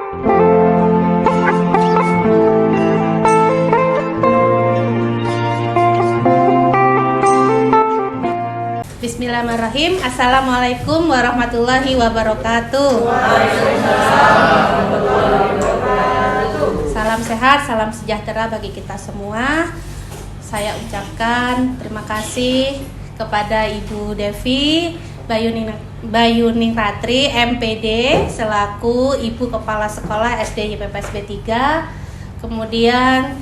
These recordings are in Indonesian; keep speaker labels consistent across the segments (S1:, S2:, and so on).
S1: Bismillahirrahmanirrahim. Assalamualaikum warahmatullahi wabarakatuh. Salam sehat, salam sejahtera bagi kita semua. Saya ucapkan terima kasih kepada Ibu Devi Bayuning Ratri MPD selaku Ibu Kepala Sekolah SD YPPSB 3. Kemudian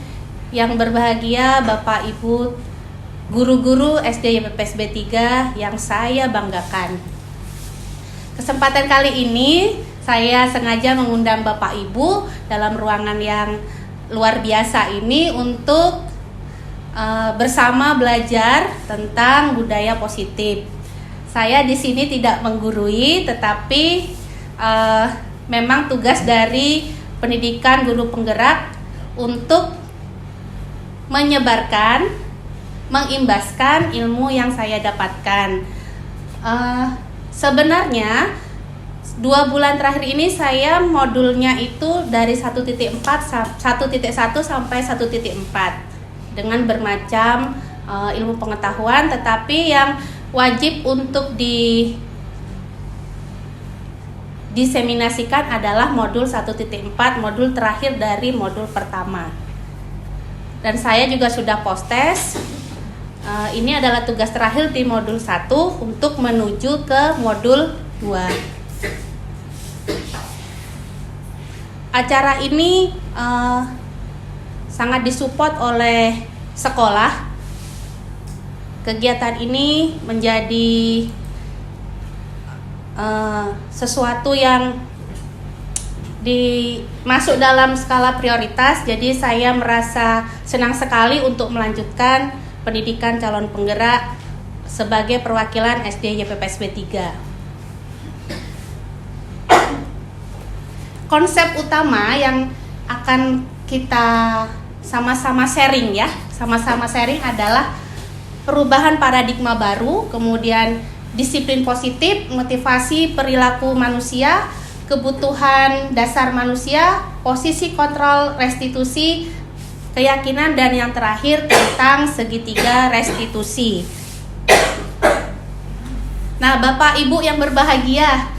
S1: yang berbahagia Bapak Ibu guru-guru SD YPPSB 3 yang saya banggakan. Kesempatan kali ini saya sengaja mengundang Bapak Ibu dalam ruangan yang luar biasa ini untuk bersama belajar tentang budaya positif. Saya di sini tidak menggurui, tetapi memang tugas dari pendidikan guru penggerak untuk mengimbaskan ilmu yang saya dapatkan. Sebenarnya 2 bulan terakhir ini saya modulnya itu dari 1.1 sampai 1.4 dengan bermacam ilmu pengetahuan, tetapi yang wajib untuk diseminasikan adalah modul 1.4, modul terakhir dari modul pertama. Dan saya juga sudah post-test. Ini adalah tugas terakhir di modul 1 untuk menuju ke modul 2. Acara ini sangat disupport oleh sekolah. Kegiatan ini menjadi sesuatu yang masuk dalam skala prioritas. Jadi saya merasa senang sekali untuk melanjutkan pendidikan calon penggerak sebagai perwakilan SD YPPSB 3. Konsep utama yang akan kita sama-sama sharing adalah perubahan paradigma baru, kemudian disiplin positif, motivasi perilaku manusia, kebutuhan dasar manusia, posisi kontrol restitusi, keyakinan, dan yang terakhir tentang segitiga restitusi. Nah, Bapak Ibu yang berbahagia,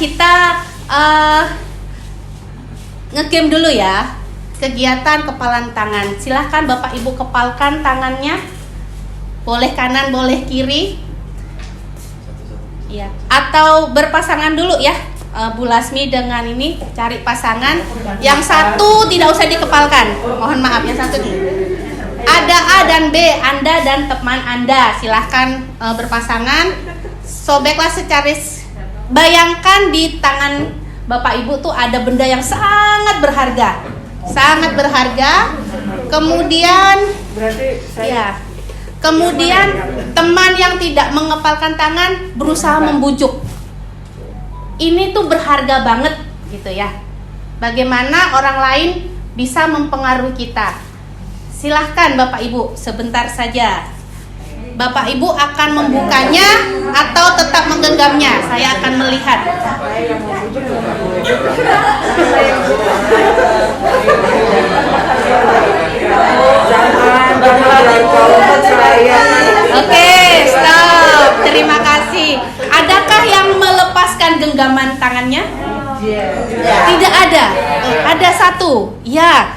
S1: kita nge-game dulu ya kegiatan kepalan tangan. Silahkan Bapak Ibu kepalkan tangannya, boleh kanan boleh kiri ya, atau berpasangan dulu ya. Bu Lasmi dengan ini cari pasangan. Yang satu tidak usah dikepalkan, mohon maaf. Yang satu ada A dan B, Anda dan teman Anda silahkan berpasangan. Sobeklah secara, bayangkan di tangan Bapak Ibu tuh ada benda yang sangat berharga. Kemudian kemudian teman yang tidak mengepalkan tangan berusaha membujuk. Ini tuh berharga banget gitu ya. Bagaimana orang lain bisa mempengaruhi kita. Silahkan Bapak Ibu sebentar saja. Bapak Ibu akan membukanya atau tetap menggenggamnya. Saya akan melihat. Oke, stop. Terima kasih. Adakah yang melepaskan genggaman tangannya? Tidak ada. Ada satu. Ya.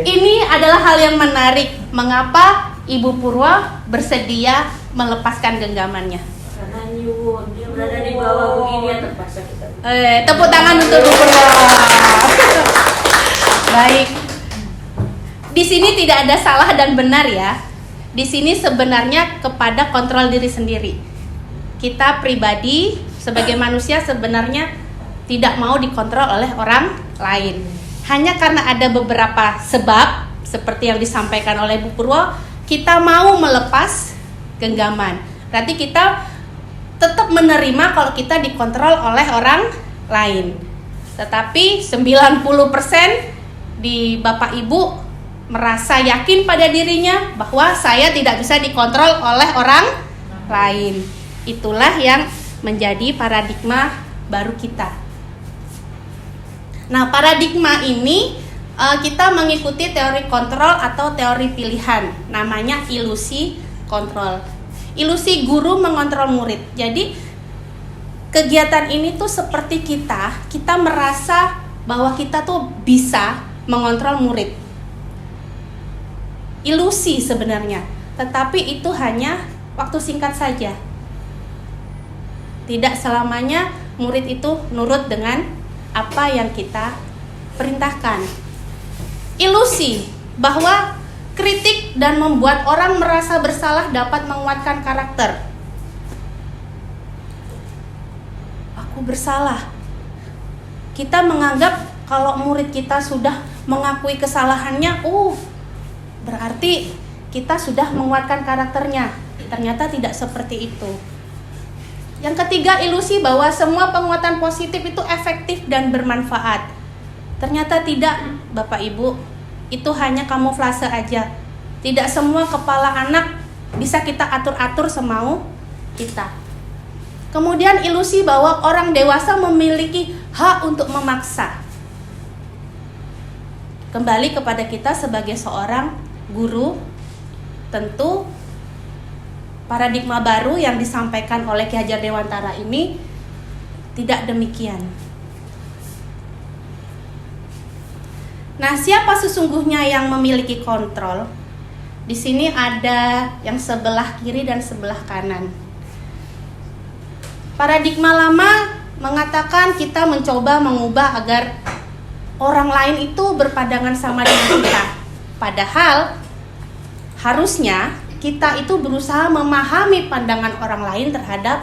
S1: Ini adalah hal yang menarik. Mengapa Ibu Purwa bersedia melepaskan genggamannya?
S2: Karena dia berada di bawah begini ya, terpaksa kita.
S1: Tepuk tangan untuk Ibu Purwa. Baik. Di sini tidak ada salah dan benar ya. Di sini sebenarnya kepada kontrol diri sendiri. Kita pribadi sebagai manusia sebenarnya tidak mau dikontrol oleh orang lain. Hanya karena ada beberapa sebab seperti yang disampaikan oleh Bu Purwo, kita mau melepas genggaman. Berarti kita tetap menerima kalau kita dikontrol oleh orang lain. Tetapi 90% di Bapak Ibu merasa yakin pada dirinya bahwa saya tidak bisa dikontrol oleh orang lain. Itulah yang menjadi paradigma baru kita. Nah, paradigma ini kita mengikuti teori kontrol atau teori pilihan, namanya ilusi kontrol. Ilusi guru mengontrol murid. Jadi kegiatan ini tuh seperti kita merasa bahwa kita tuh bisa mengontrol murid. Ilusi sebenarnya, tetapi itu hanya waktu singkat saja. Tidak selamanya murid itu nurut dengan apa yang kita perintahkan. Ilusi bahwa kritik dan membuat orang merasa bersalah dapat menguatkan karakter. Aku bersalah. Kita menganggap kalau murid kita sudah mengakui kesalahannya, berarti kita sudah menguatkan karakternya. Ternyata tidak seperti itu. Yang ketiga, ilusi bahwa semua penguatan positif itu efektif dan bermanfaat. Ternyata tidak, Bapak Ibu. Itu hanya kamuflase aja. Tidak semua kepala anak bisa kita atur-atur semau kita. Kemudian ilusi bahwa orang dewasa memiliki hak untuk memaksa. Kembali kepada kita sebagai seorang guru, tentu paradigma baru yang disampaikan oleh Ki Hajar Dewantara ini tidak demikian. Nah, siapa sesungguhnya yang memiliki kontrol? Di sini ada yang sebelah kiri dan sebelah kanan. Paradigma lama mengatakan kita mencoba mengubah agar orang lain itu berpandangan sama dengan kita. Padahal harusnya kita itu berusaha memahami pandangan orang lain terhadap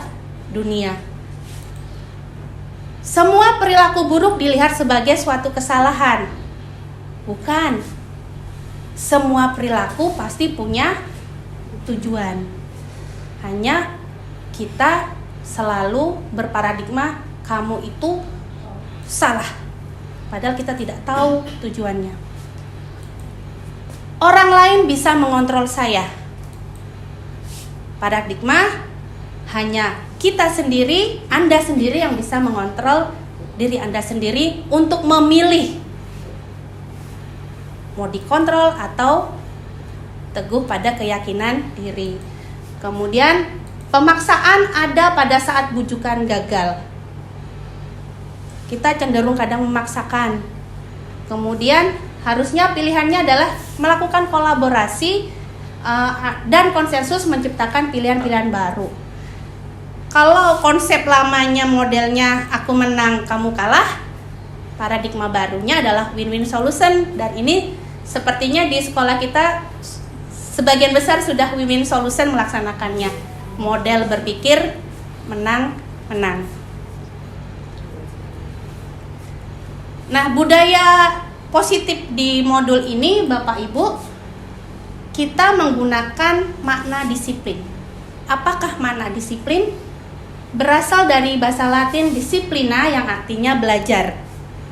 S1: dunia. Semua perilaku buruk dilihat sebagai suatu kesalahan. Bukan. Semua perilaku pasti punya tujuan. Hanya kita selalu berparadigma kamu itu salah. Padahal kita tidak tahu tujuannya. Orang lain bisa mengontrol saya. Paradigma hanya kita sendiri, Anda sendiri yang bisa mengontrol diri Anda sendiri untuk memilih mau dikontrol atau teguh pada keyakinan diri. Kemudian pemaksaan ada pada saat bujukan gagal. Kita cenderung kadang memaksakan. Kemudian harusnya pilihannya adalah melakukan kolaborasi dan konsensus menciptakan pilihan-pilihan baru. Kalau konsep lamanya modelnya aku menang, kamu kalah, paradigma barunya adalah win-win solution, dan ini sepertinya di sekolah kita sebagian besar sudah win-win solution melaksanakannya. Model berpikir menang-menang. Nah, budaya positif di modul ini Bapak Ibu, kita menggunakan makna disiplin. Apakah makna disiplin? Berasal dari bahasa Latin disciplina yang artinya belajar.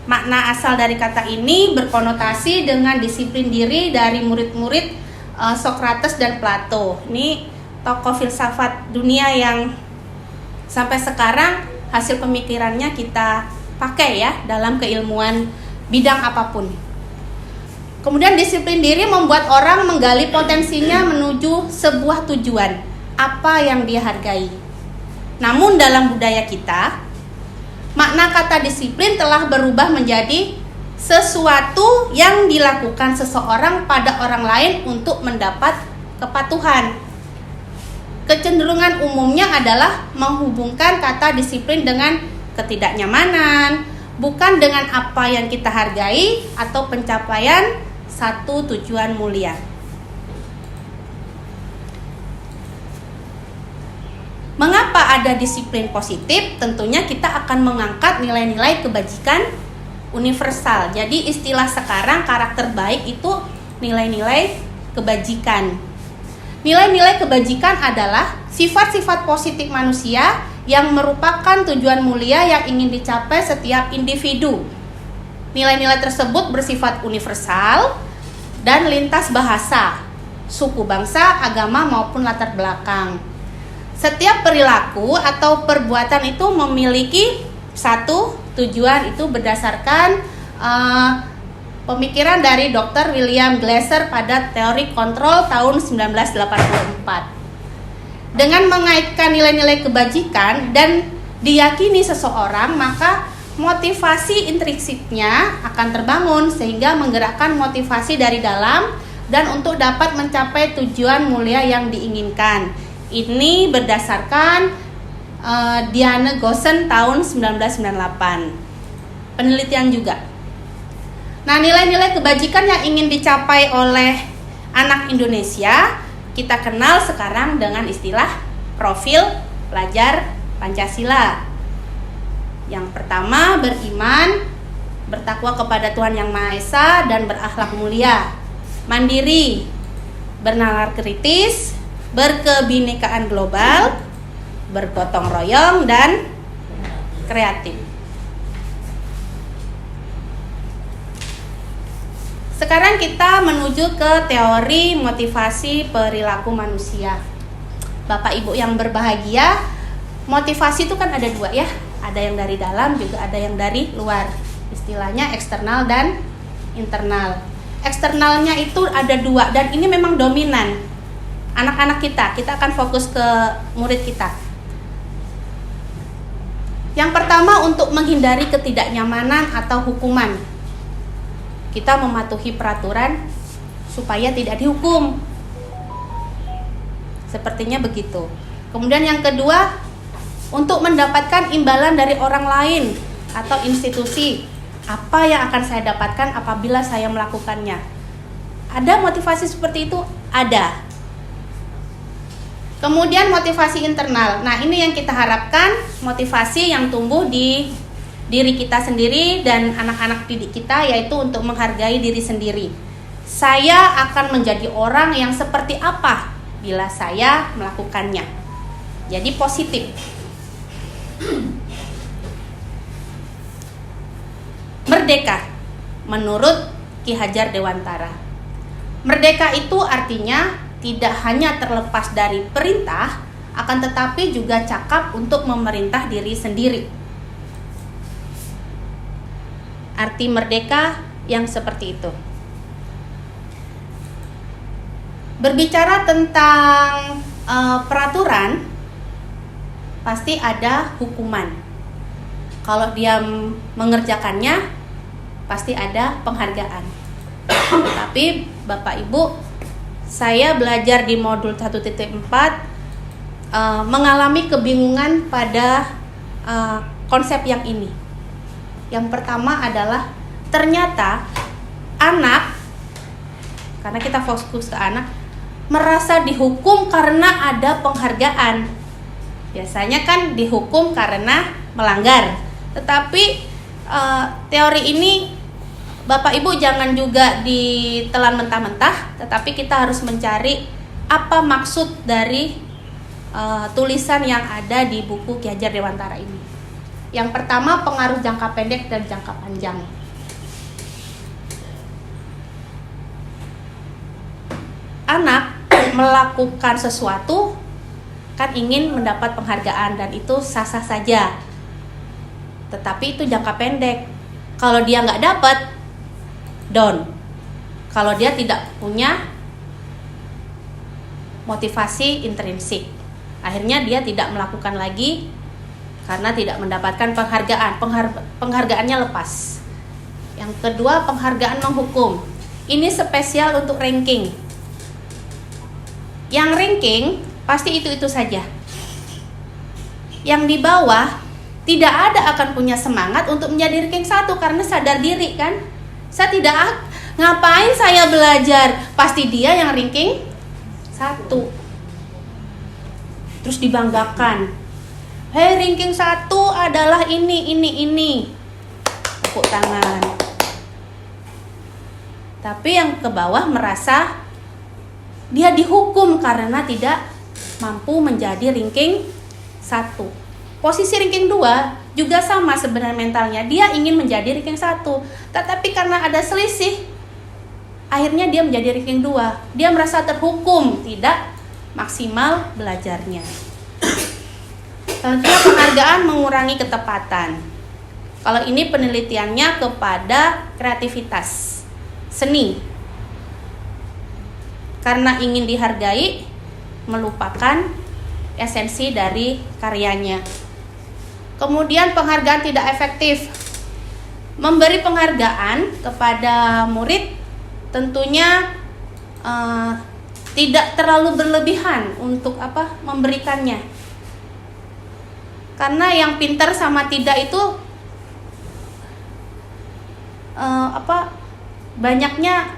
S1: Makna asal dari kata ini berkonotasi dengan disiplin diri dari murid-murid Socrates dan Plato. Ini tokoh filsafat dunia yang sampai sekarang hasil pemikirannya kita pakai ya dalam keilmuan bidang apapun. Kemudian disiplin diri membuat orang menggali potensinya menuju sebuah tujuan, apa yang dia hargai. Namun dalam budaya kita, makna kata disiplin telah berubah menjadi sesuatu yang dilakukan seseorang pada orang lain untuk mendapat kepatuhan. Kecenderungan umumnya adalah menghubungkan kata disiplin dengan ketidaknyamanan, bukan dengan apa yang kita hargai atau pencapaian satu tujuan mulia. Mengapa ada disiplin positif? Tentunya kita akan mengangkat nilai-nilai kebajikan universal. Jadi istilah sekarang karakter baik itu nilai-nilai kebajikan. Nilai-nilai kebajikan adalah sifat-sifat positif manusia yang merupakan tujuan mulia yang ingin dicapai setiap individu. Nilai-nilai tersebut bersifat universal dan lintas bahasa, suku, bangsa, agama maupun latar belakang. Setiap perilaku atau perbuatan itu memiliki satu tujuan, itu berdasarkan pemikiran dari Dr. William Glasser pada teori kontrol tahun 1984. Dengan mengaitkan nilai-nilai kebajikan dan diyakini seseorang, maka motivasi intrinsiknya akan terbangun sehingga menggerakkan motivasi dari dalam dan untuk dapat mencapai tujuan mulia yang diinginkan. Ini berdasarkan Diane Gossen tahun 1998. Penelitian juga. Nah, nilai-nilai kebajikan yang ingin dicapai oleh anak Indonesia kita kenal sekarang dengan istilah profil pelajar Pancasila. Yang pertama, beriman, bertakwa kepada Tuhan Yang Maha Esa dan berakhlak mulia, mandiri, bernalar kritis, berkebinekaan global, bergotong royong, dan kreatif. Sekarang kita menuju ke teori motivasi perilaku manusia. Bapak Ibu yang berbahagia, motivasi itu kan ada dua ya. Ada yang dari dalam, juga ada yang dari luar. Istilahnya eksternal dan internal. Eksternalnya itu ada dua dan ini memang dominan. Anak-anak kita akan fokus ke murid kita. Yang pertama, untuk menghindari ketidaknyamanan atau hukuman. Kita mematuhi peraturan supaya tidak dihukum. Sepertinya begitu. Kemudian yang kedua, untuk mendapatkan imbalan dari orang lain atau institusi. Apa yang akan saya dapatkan apabila saya melakukannya? Ada motivasi seperti itu? Ada. Kemudian motivasi internal. Nah, ini yang kita harapkan, motivasi yang tumbuh di diri kita sendiri dan anak-anak didik kita, yaitu untuk menghargai diri sendiri. Saya akan menjadi orang yang seperti apa bila saya melakukannya. Jadi positif. Merdeka menurut Ki Hajar Dewantara. Merdeka itu artinya tidak hanya terlepas dari perintah, akan tetapi juga cakap untuk memerintah diri sendiri. Arti merdeka yang seperti itu. Berbicara tentang peraturan, pasti ada hukuman. Kalau dia mengerjakannya, pasti ada penghargaan. Tapi Bapak Ibu, saya belajar di modul 1.4 mengalami kebingungan pada konsep yang ini. Yang pertama adalah ternyata anak, karena kita fokus ke anak, merasa dihukum karena ada penghargaan. Biasanya kan dihukum karena melanggar. Tetapi teori ini Bapak Ibu jangan juga ditelan mentah-mentah, tetapi kita harus mencari apa maksud dari tulisan yang ada di buku Ki Hajar Dewantara ini. Yang pertama, pengaruh jangka pendek dan jangka panjang. Anak melakukan sesuatu kan ingin mendapat penghargaan dan itu sah-sah saja. Tetapi itu jangka pendek. Kalau dia nggak dapat, down. Kalau dia tidak punya motivasi intrinsik, akhirnya dia tidak melakukan lagi karena tidak mendapatkan penghargaan. Penghargaannya lepas. Yang kedua, penghargaan menghukum. Ini spesial untuk ranking. Yang ranking pasti itu-itu saja. Yang di bawah tidak ada akan punya semangat untuk menjadi ranking 1 karena sadar diri kan. Saya tidak, ngapain saya belajar? Pasti dia yang ranking 1. Terus dibanggakan. Hei, ranking 1 adalah ini. Tepuk tangan. Tapi yang ke bawah merasa dia dihukum karena tidak mampu menjadi ranking 1. Posisi ranking 2 juga sama sebenarnya mentalnya. Dia ingin menjadi ranking 1. Tetapi karena ada selisih, akhirnya dia menjadi ranking 2. Dia merasa terhukum, tidak maksimal belajarnya. Selanjutnya, penghargaan mengurangi ketepatan. Kalau ini penelitiannya kepada kreativitas seni. Karena ingin dihargai, melupakan esensi dari karyanya. Kemudian penghargaan tidak efektif. Memberi penghargaan kepada murid tentunya tidak terlalu berlebihan untuk memberikannya. Karena yang pintar sama tidak itu banyaknya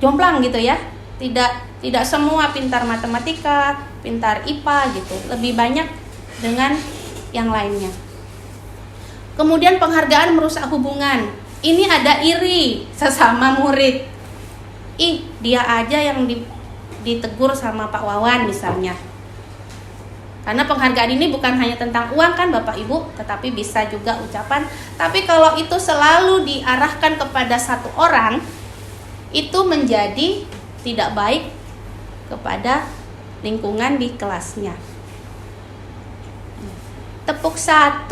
S1: jomplang gitu ya. Tidak semua pintar matematika, pintar IPA gitu. Lebih banyak dengan yang lainnya. Kemudian penghargaan merusak hubungan. Ini ada iri sesama murid. Dia aja yang ditegur sama Pak Wawan misalnya. Karena penghargaan ini bukan hanya tentang uang kan Bapak Ibu, tetapi bisa juga ucapan. Tapi kalau itu selalu diarahkan kepada satu orang, itu menjadi tidak baik kepada lingkungan di kelasnya. Tepuk 1,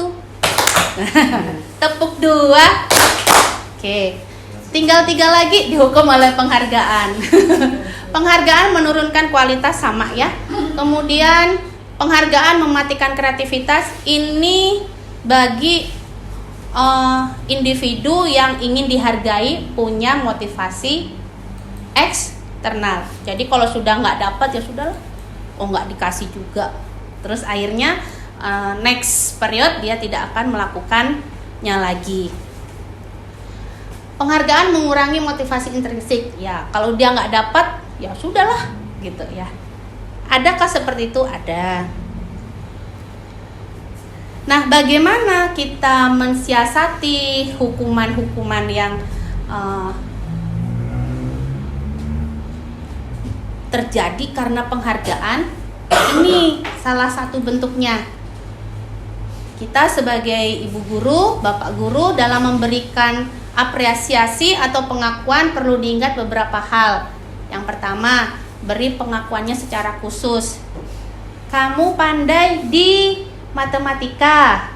S1: tepuk 2. Oke. Tinggal 3 lagi dihukum oleh penghargaan. Penghargaan menurunkan kualitas sama ya. Kemudian penghargaan mematikan kreativitas. Ini bagi individu yang ingin dihargai, punya motivasi eksternal. Jadi kalau sudah nggak dapat ya sudahlah, nggak dikasih juga. Terus akhirnya next period dia tidak akan melakukannya lagi. Penghargaan mengurangi motivasi intrinsik. Ya, kalau dia nggak dapat, ya sudahlah, gitu ya. Adakah seperti itu? Ada. Nah, bagaimana kita mensiasati hukuman-hukuman yang terjadi karena penghargaan? Ini salah satu bentuknya. Kita sebagai ibu guru, bapak guru dalam memberikan apresiasi atau pengakuan perlu diingat beberapa hal. Yang pertama, beri pengakuannya secara khusus. Kamu pandai di matematika,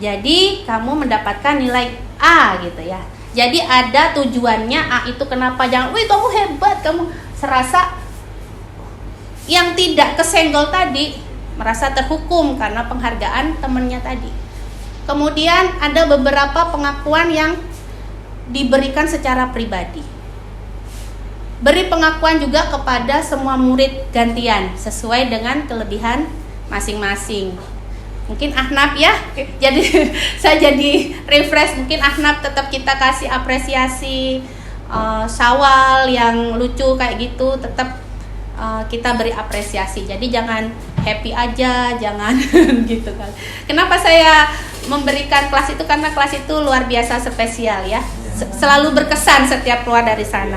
S1: jadi kamu mendapatkan nilai A gitu ya. Jadi ada tujuannya. A itu kenapa? Jangan, wih kamu hebat, kamu serasa yang tidak kesenggol tadi merasa terhukum karena penghargaan temannya tadi. Kemudian ada beberapa pengakuan yang diberikan secara pribadi. Beri pengakuan juga kepada semua murid gantian sesuai dengan kelebihan masing-masing. Mungkin Ahnaf ya, jadi saya jadi refresh. Mungkin Ahnaf tetap kita kasih apresiasi. Syawal yang lucu kayak gitu tetap kita beri apresiasi. Jadi jangan happy aja, jangan gitu kan. Kenapa saya memberikan kelas itu? Karena kelas itu luar biasa spesial ya. Selalu berkesan setiap keluar dari sana.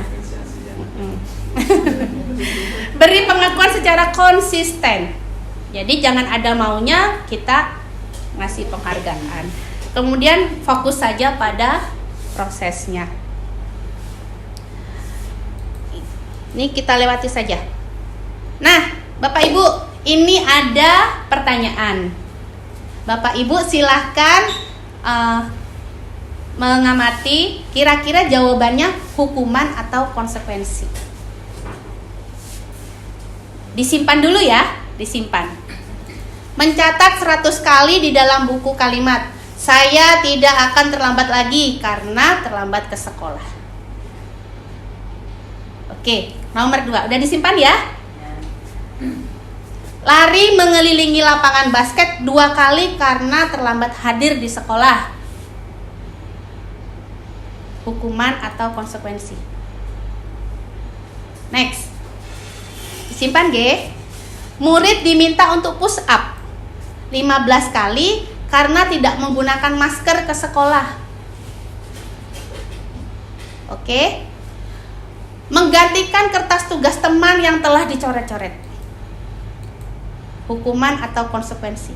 S1: Beri pengakuan secara konsisten. Jadi jangan ada maunya kita ngasih penghargaan. Kemudian fokus saja pada prosesnya. Ini kita lewati saja. Nah, Bapak Ibu, ini ada pertanyaan. Bapak Ibu silahkan mengamati kira-kira jawabannya hukuman atau konsekuensi. Disimpan dulu ya, disimpan. Mencatat 100 kali di dalam buku kalimat, saya tidak akan terlambat lagi karena terlambat ke sekolah. Oke, nomor 2, udah disimpan ya? Lari mengelilingi lapangan basket 2 kali karena terlambat hadir di sekolah. Hukuman atau konsekuensi? Next. Disimpan G. Murid diminta untuk push up 15 kali karena tidak menggunakan masker ke sekolah. Oke. Menggantikan kertas tugas teman yang telah dicoret-coret. Hukuman atau konsekuensi?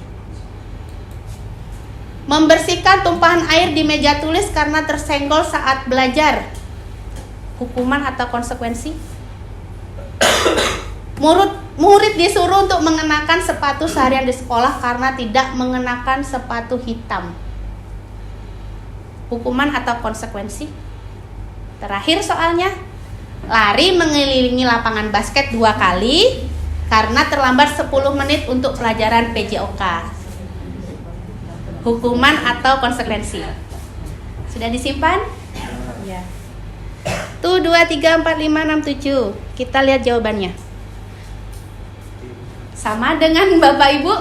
S1: Membersihkan tumpahan air di meja tulis karena tersenggol saat belajar. Hukuman atau konsekuensi? Murid disuruh untuk mengenakan sepatu seharian di sekolah karena tidak mengenakan sepatu hitam. Hukuman atau konsekuensi? Terakhir soalnya, lari mengelilingi lapangan basket 2 kali karena terlambat 10 menit untuk pelajaran PJOK. Hukuman atau konsekuensi? Sudah disimpan? Ya. Tuh 2, 3, 4, 5, 6, 7. Kita lihat jawabannya. Sama dengan Bapak Ibu?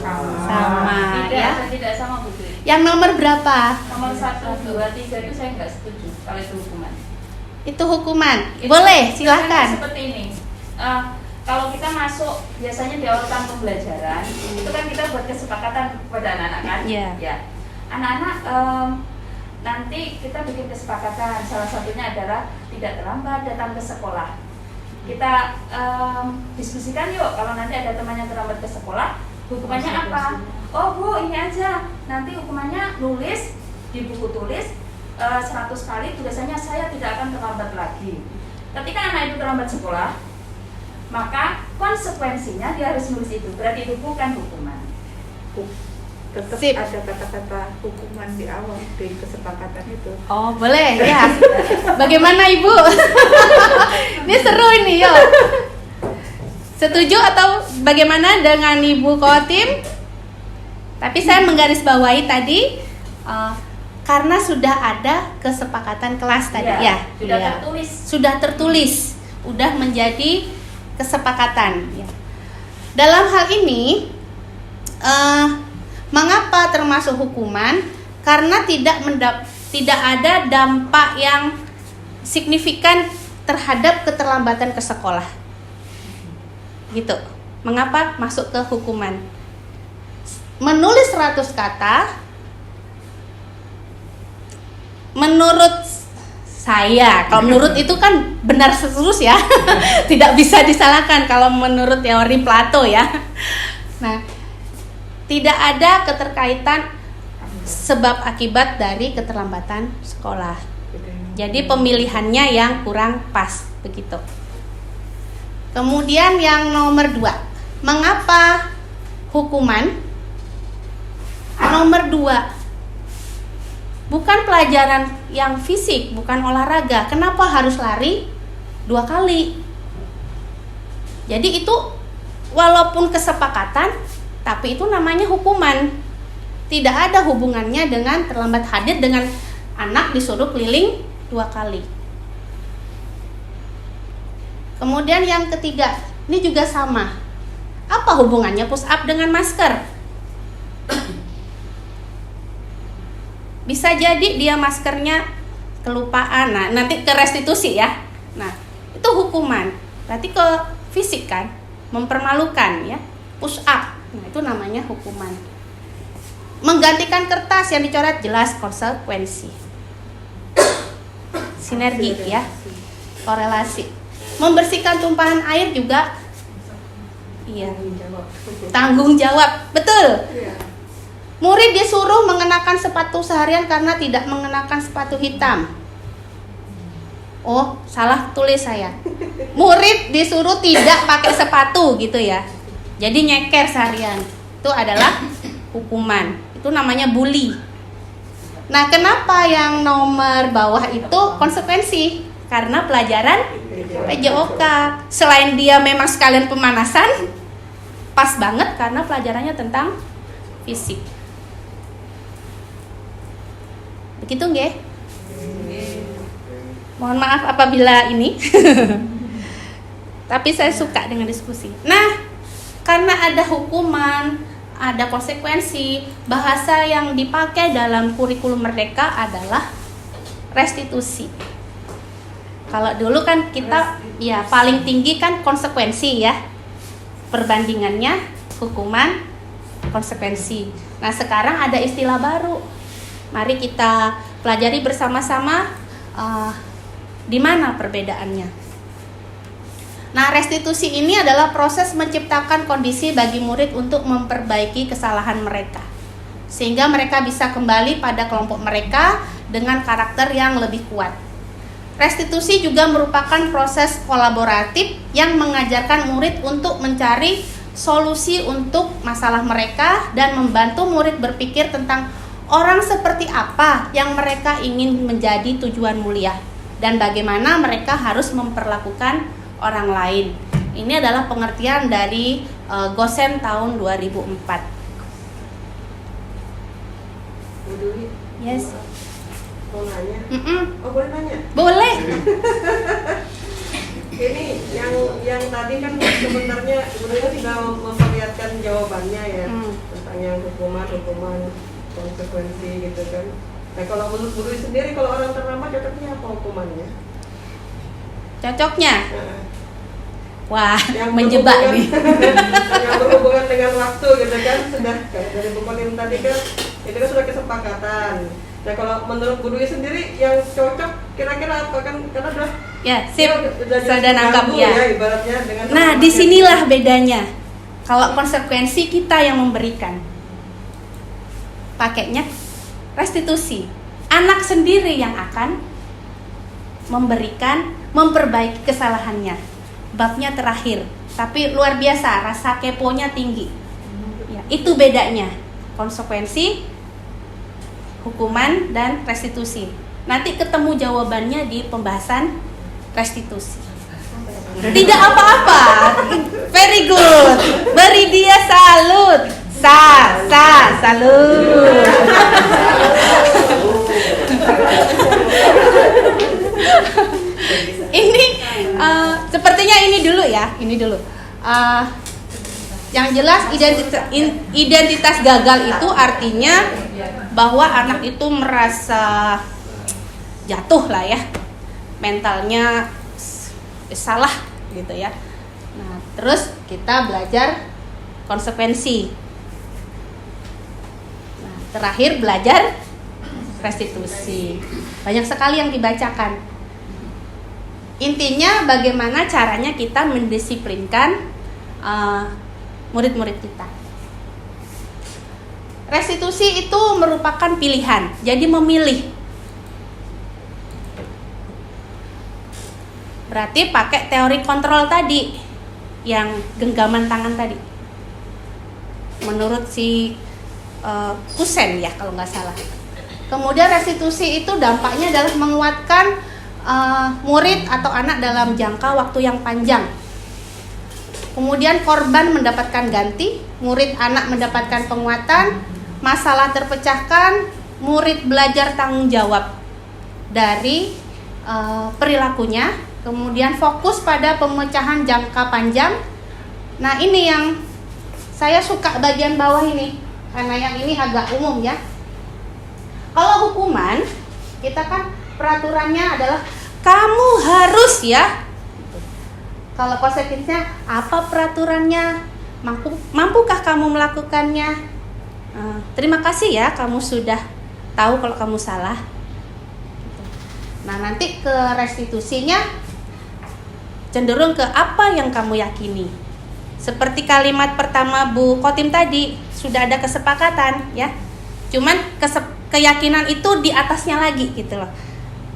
S1: Sama.
S3: Tidak sama Bu Tri.
S1: Yang nomor berapa?
S3: Nomor 1, 2, 3 itu saya nggak setuju kalau itu hukuman.
S1: Itu hukuman. Boleh, silahkan.
S3: Seperti ini. Kalau kita masuk biasanya di awal tahun pembelajaran, itu kan kita buat kesepakatan kepada anak-anak kan?
S1: Iya.
S3: Ya. Anak-anak nanti kita bikin kesepakatan. Salah satunya adalah tidak terlambat datang ke sekolah. Kita diskusikan yuk, kalau nanti ada teman yang terlambat ke sekolah, hukumannya apa? Oh Bu, ini aja. Nanti hukumannya nulis di buku tulis 100 kali tulisannya saya tidak akan terlambat lagi. Ketika anak itu terlambat sekolah, maka konsekuensinya dia harus nulis itu. Berarti itu bukan hukuman.
S4: Tetap
S1: Sip.
S4: ada kata-kata hukuman di awal di kesepakatan itu.
S1: Oh, boleh ya. Bagaimana Ibu? Ini seru ini, yuk. Setuju atau bagaimana dengan Ibu Kotim? Tapi saya menggarisbawahi tadi karena sudah ada kesepakatan kelas tadi ya.
S3: Sudah
S1: Ya.
S3: tertulis.
S1: Sudah tertulis, sudah menjadi kesepakatan. Ya. Dalam hal ini, mengapa termasuk hukuman? Karena tidak ada dampak yang signifikan terhadap keterlambatan ke sekolah. Gitu. Mengapa masuk ke hukuman? Menulis 100 kata, menurut saya, kalau menurut itu kan benar terus ya, tidak bisa disalahkan kalau menurut teori Plato ya. Nah, tidak ada keterkaitan sebab akibat dari keterlambatan sekolah. Jadi pemilihannya yang kurang pas begitu. Kemudian yang nomor 2, mengapa hukuman? Nomor 2, bukan pelajaran yang fisik, bukan olahraga. Kenapa harus lari 2 kali? Jadi itu walaupun kesepakatan, tapi itu namanya hukuman. Tidak ada hubungannya dengan terlambat hadir dengan anak disuruh keliling 2 kali. Kemudian yang ketiga, ini juga sama. Apa hubungannya push up dengan masker? Bisa jadi dia maskernya kelupaan. Nah, nanti ke restitusi ya. Nah, itu hukuman. Berarti ke fisik kan, mempermalukan ya. Push up. Nah, itu namanya hukuman. Menggantikan kertas yang dicoret jelas konsekuensi. Sinergi ya. Korelasi. Membersihkan tumpahan air juga iya. Tanggung jawab. Betul. Murid disuruh mengenakan sepatu seharian karena tidak mengenakan sepatu hitam. Oh, salah tulis saya. Murid disuruh tidak pakai sepatu gitu ya. Jadi nyeker seharian. Itu adalah hukuman. Itu namanya bully. Nah, kenapa yang nomor bawah itu konsekuensi? Karena pelajaran PJOK. Selain dia memang sekalian pemanasan, pas banget karena pelajarannya tentang fisik. Begitu nggih? Mohon maaf apabila ini. Tapi saya suka dengan diskusi. Nah, karena ada hukuman, ada konsekuensi, bahasa yang dipakai dalam kurikulum Merdeka adalah restitusi. Kalau dulu kan kita ya paling tinggi kan konsekuensi ya. Perbandingannya hukuman, konsekuensi. Nah, sekarang ada istilah baru. Mari kita pelajari bersama-sama di mana perbedaannya. Nah, restitusi ini adalah proses menciptakan kondisi bagi murid untuk memperbaiki kesalahan mereka, sehingga mereka bisa kembali pada kelompok mereka dengan karakter yang lebih kuat. Restitusi juga merupakan proses kolaboratif yang mengajarkan murid untuk mencari solusi untuk masalah mereka dan membantu murid berpikir tentang orang seperti apa yang mereka ingin menjadi tujuan mulia dan bagaimana mereka harus memperlakukan orang lain. Ini adalah pengertian dari Gosen tahun 2004.
S5: Bu Dwi,
S1: Yes.
S5: mau nanya? Oh, boleh nanya?
S1: Boleh.
S5: Ini yang tadi kan sebenarnya sudah memperlihatkan jawabannya ya tentang yang hukuman konsekuensi gitu kan. Nah, kalau menurut Bu Dwi sendiri, kalau orang terlambat cocoknya apa hukumannya?
S1: Cocoknya?
S5: Nah,
S1: Wah,
S5: yang
S1: menjebak
S5: berhubungan-
S1: nih.
S5: yang berhubungan dengan waktu gitu kan, sudah kayak dari Bu Konim tadi kan itu kan sudah kesepakatan. Nah, kalau menurut Bu Dwi sendiri yang cocok kira-kira apa kan, karena udah
S1: Ya, sip.
S5: jadi
S1: Sudah nangkap
S5: pengganggu
S1: ya.
S5: ibaratnya dengan
S1: Nah,
S5: sama-sama
S1: disinilah bedanya. Kalau konsekuensi kita yang memberikan, pakainya restitusi. Anak sendiri yang akan memberikan, memperbaiki kesalahannya. Babnya terakhir, tapi luar biasa, rasa keponya tinggi. Ya, itu bedanya konsekuensi, hukuman, dan restitusi. Nanti ketemu jawabannya di pembahasan restitusi. Tidak apa-apa. Very good. Beri dia salut. Salut. Ini sepertinya ini dulu ya. Ini dulu. Yang jelas identitas gagal itu artinya bahwa anak itu merasa jatuh lah ya, mentalnya salah gitu ya. Nah, terus kita belajar konsekuensi. Nah, terakhir belajar restitusi. Banyak sekali yang dibacakan. Intinya bagaimana caranya kita mendisiplinkan murid-murid kita. Restitusi itu merupakan pilihan, jadi memilih. Berarti pakai teori kontrol tadi, yang genggaman tangan tadi. Menurut si Kusen ya kalau nggak salah. Kemudian restitusi itu dampaknya adalah menguatkan murid atau anak dalam jangka waktu yang panjang. Kemudian korban mendapatkan ganti, murid anak mendapatkan penguatan, masalah terpecahkan, murid belajar tanggung jawab dari perilakunya, kemudian fokus pada pemecahan jangka panjang. Nah, ini yang saya suka bagian bawah ini, karena yang ini agak umum ya. Kalau hukuman, kita kan peraturannya adalah kamu harus ya. Kalau konsekuensinya apa peraturannya? Mampukah kamu melakukannya? Terima kasih ya, kamu sudah tahu kalau kamu salah. Nah, nanti ke restitusinya cenderung ke apa yang kamu yakini. Seperti kalimat pertama Bu Kotim tadi, sudah ada kesepakatan ya. Cuman keyakinan itu di atasnya lagi gitu loh.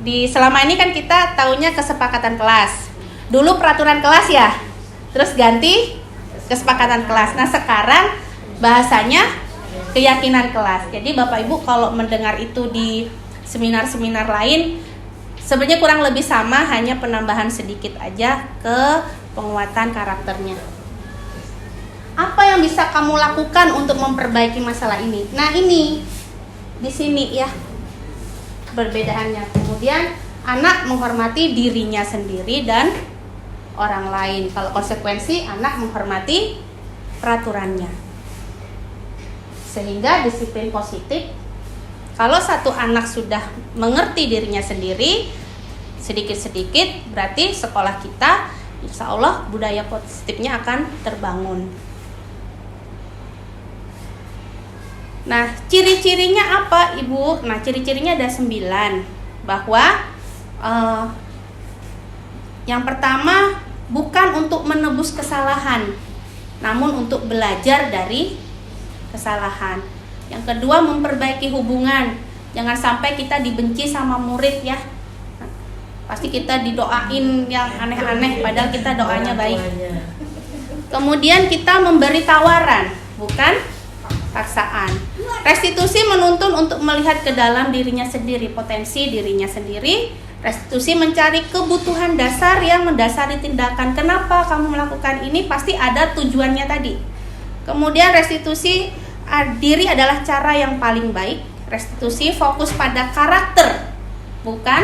S1: Selama ini kan kita taunya kesepakatan kelas. Dulu peraturan kelas ya, terus ganti kesepakatan kelas. Nah, sekarang bahasanya keyakinan kelas. Jadi Bapak Ibu kalau mendengar itu di seminar-seminar lain, sebenarnya kurang lebih sama, hanya penambahan sedikit aja ke penguatan karakternya. Apa yang bisa kamu lakukan untuk memperbaiki masalah ini? Nah, ini di sini ya perbedaannya. Kemudian anak menghormati dirinya sendiri dan orang lain. Kalau konsekuensi, anak menghormati peraturannya. Sehingga disiplin positif, kalau satu anak sudah mengerti dirinya sendiri sedikit-sedikit, berarti sekolah kita insya Allah budaya positifnya akan terbangun. Nah, ciri-cirinya apa Ibu? Nah, ciri-cirinya ada 9. Bahwa yang pertama, bukan untuk menebus kesalahan, namun untuk belajar dari kesalahan. Yang kedua, memperbaiki hubungan. Jangan sampai kita dibenci sama murid ya. Pasti kita didoain yang aneh-aneh padahal kita doanya baik. Kemudian kita memberi tawaran, bukan paksaan. Restitusi menuntun untuk melihat ke dalam dirinya sendiri, potensi dirinya sendiri. Restitusi mencari kebutuhan dasar yang mendasari tindakan. Kenapa kamu melakukan ini? Pasti ada tujuannya tadi. Kemudian restitusi diri adalah cara yang paling baik. Restitusi fokus pada karakter, bukan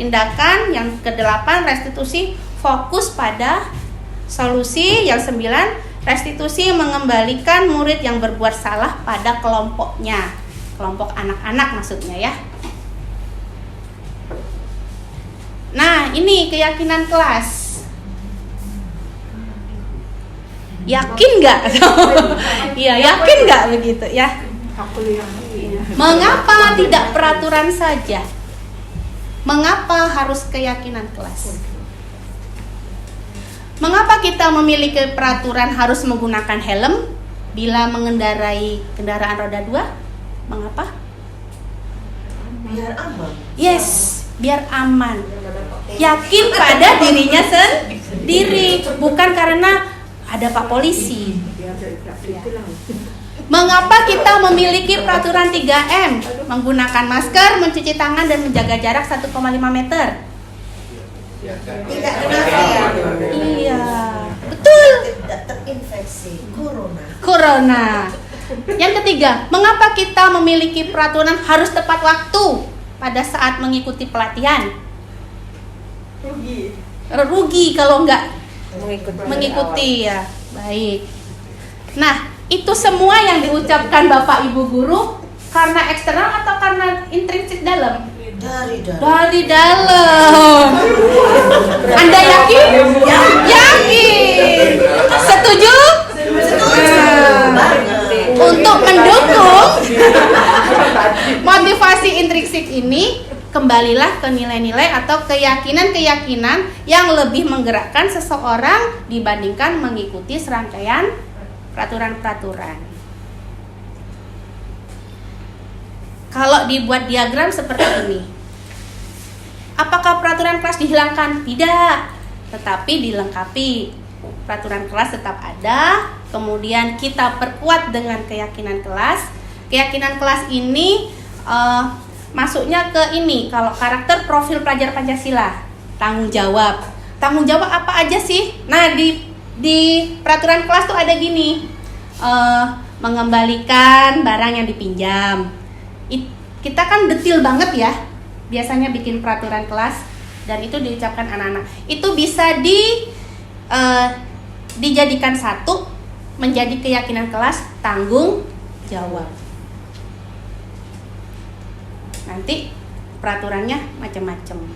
S1: tindakan. Yang ke-8, restitusi fokus pada solusi. Yang 9, restitusi mengembalikan murid yang berbuat salah pada kelompoknya, kelompok anak-anak maksudnya ya. Nah, ini keyakinan kelas. Yakin nggak? Iya, yakin nggak begitu ya?
S4: Aku yakin.
S1: Mengapa tidak peraturan saja? Mengapa harus keyakinan kelas? Mengapa kita memiliki peraturan harus menggunakan helm bila mengendarai kendaraan roda 2? Mengapa?
S2: Biar aman.
S1: Yes, biar aman. Yakin pada dirinya sendiri, bukan karena ada Pak Polisi.
S4: Biar tidak ditilang.
S1: Mengapa kita memiliki peraturan 3M? Menggunakan masker, mencuci tangan, dan menjaga jarak 1,5 meter.
S2: Tidak kena
S1: Iya, betul.
S2: tidak terinfeksi
S1: Corona. Yang ketiga, mengapa kita memiliki peraturan harus tepat waktu pada saat mengikuti pelatihan? Rugi kalau nggak mengikuti ya. Baik. Nah, itu semua yang diucapkan Bapak Ibu guru karena eksternal atau karena intrinsik dalam? Dari dalam. Anda yakin? Yakin. Setuju? Untuk mendukung motivasi intrinsik ini, kembalilah ke nilai-nilai atau keyakinan-keyakinan yang lebih menggerakkan seseorang dibandingkan mengikuti serangkaian peraturan-peraturan. Kalau dibuat diagram seperti ini, apakah peraturan kelas dihilangkan? Tidak, tetapi dilengkapi. Peraturan kelas tetap ada, kemudian kita perkuat dengan keyakinan kelas. Keyakinan kelas ini masuknya ke ini, kalau karakter profil pelajar Pancasila, tanggung jawab. Tanggung jawab apa aja sih? Nah, di peraturan kelas tuh ada gini, mengembalikan barang yang dipinjam. Kita kan detail banget ya, biasanya bikin peraturan kelas, dan itu diucapkan anak-anak. Itu bisa dijadikan satu menjadi keyakinan kelas, tanggung jawab. Nanti peraturannya macam-macam.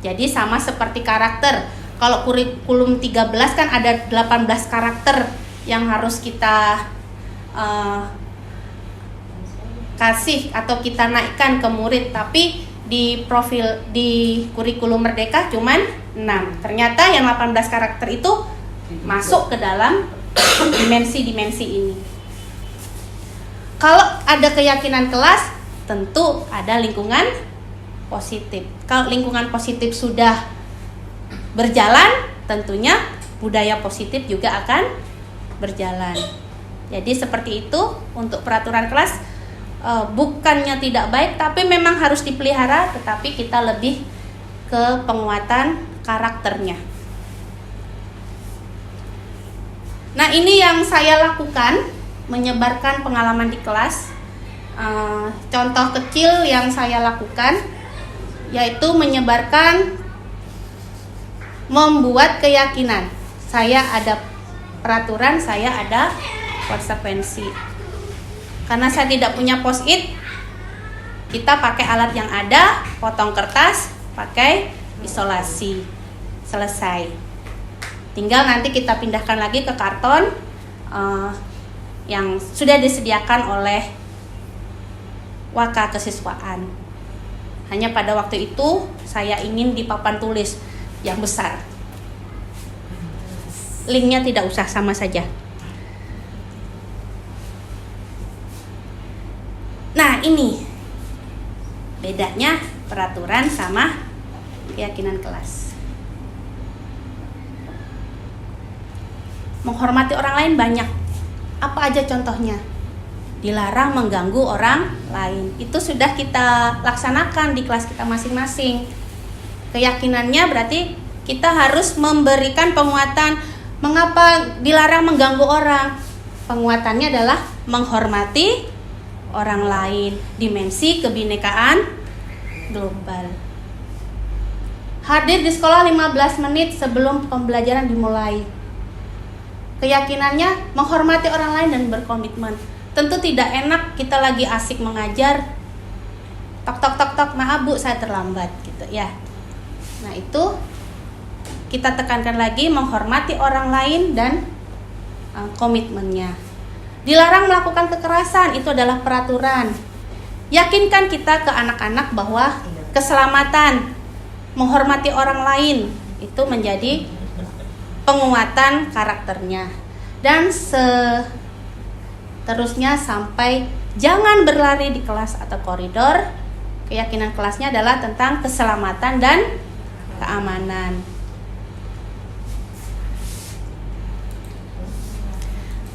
S1: Jadi sama seperti karakter. Kalau kurikulum 13 kan ada 18 karakter yang harus kita kasih atau kita naikkan ke murid, tapi di kurikulum Merdeka cuman 6. Ternyata yang 18 karakter itu masuk ke dalam dimensi-dimensi ini. Kalau ada keyakinan kelas, tentu ada lingkungan positif. Kalau lingkungan positif sudah berjalan, tentunya budaya positif juga akan berjalan. Jadi seperti itu untuk peraturan kelas. Bukannya tidak baik, tapi memang harus dipelihara, tetapi kita lebih ke penguatan karakternya. Nah, ini yang saya lakukan, menyebarkan pengalaman di kelas. Contoh kecil yang saya lakukan yaitu menyebarkan, membuat keyakinan. Saya ada peraturan, saya ada konsekuensi. Karena saya tidak punya post-it, kita pakai alat yang ada, potong kertas, pakai isolasi. Selesai. Tinggal nanti kita pindahkan lagi ke karton yang sudah disediakan oleh Waka Kesiswaan. Hanya pada waktu itu saya ingin di papan tulis yang besar. Linknya tidak usah, sama saja. Nah, ini bedanya peraturan sama keyakinan kelas. Menghormati orang lain banyak. Apa aja contohnya? Dilarang mengganggu orang lain. Itu sudah kita laksanakan di kelas kita masing-masing. Keyakinannya berarti kita harus memberikan penguatan. Mengapa dilarang mengganggu orang? Penguatannya adalah menghormati orang lain. Dimensi kebinekaan global. Hadir di sekolah 15 menit sebelum pembelajaran dimulai. Keyakinannya menghormati orang lain dan berkomitmen. Tentu tidak enak kita lagi asik mengajar, tok, maaf bu saya terlambat gitu ya. Nah itu kita tekankan lagi, menghormati orang lain dan komitmennya. Dilarang melakukan kekerasan, itu adalah peraturan. Yakinkan kita ke anak-anak bahwa keselamatan, menghormati orang lain itu menjadi penguatan karakternya. Dan seterusnya sampai jangan berlari di kelas atau koridor. Keyakinan kelasnya adalah tentang keselamatan dan keamanan.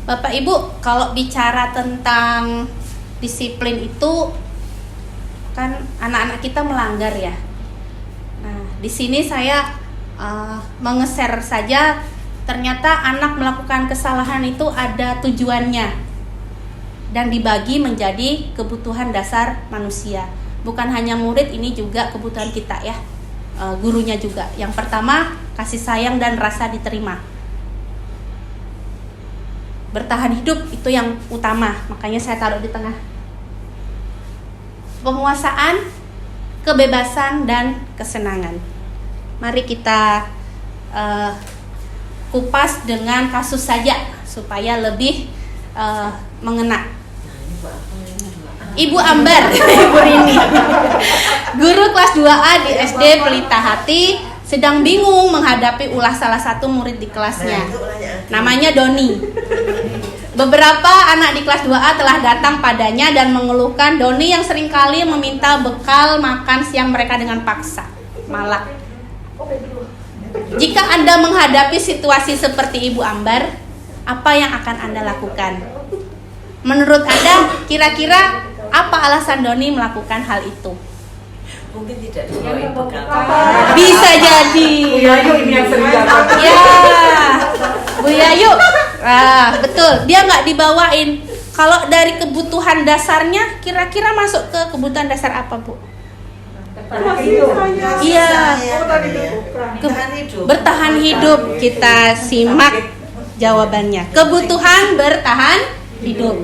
S1: Bapak Ibu, kalau bicara tentang disiplin itu kan anak-anak kita melanggar ya. Nah, di sini saya mengeser saja, ternyata anak melakukan kesalahan itu ada tujuannya dan dibagi menjadi kebutuhan dasar manusia. Bukan hanya murid, ini juga kebutuhan kita ya, gurunya juga. Yang pertama, kasih sayang dan rasa diterima. Bertahan hidup itu yang utama, makanya saya taruh di tengah. Penguasaan, kebebasan dan kesenangan. Mari kita kupas dengan kasus saja supaya lebih mengena. Ibu Ambar, Ibu Rini, guru kelas 2A di SD Pelita Hati, sedang bingung menghadapi ulah salah satu murid di kelasnya. Namanya Doni. Beberapa anak di kelas 2A telah datang padanya dan mengeluhkan Doni yang seringkali meminta bekal makan siang mereka dengan paksa, malak. Jika Anda menghadapi situasi seperti Ibu Ambar, apa yang akan Anda lakukan? Menurut Anda, kira-kira apa alasan Doni melakukan hal itu?
S2: Mungkin tidak dibawain bekal.
S1: Bisa jadi.
S5: Bu Yayu ini yang sering dapat.
S1: Ya, Bu Yayu, betul. Dia nggak dibawain. Kalau dari kebutuhan dasarnya, kira-kira masuk ke kebutuhan dasar apa, Bu? Iya. Bertahan hidup. Kita simak jawabannya. Kebutuhan bertahan hidup.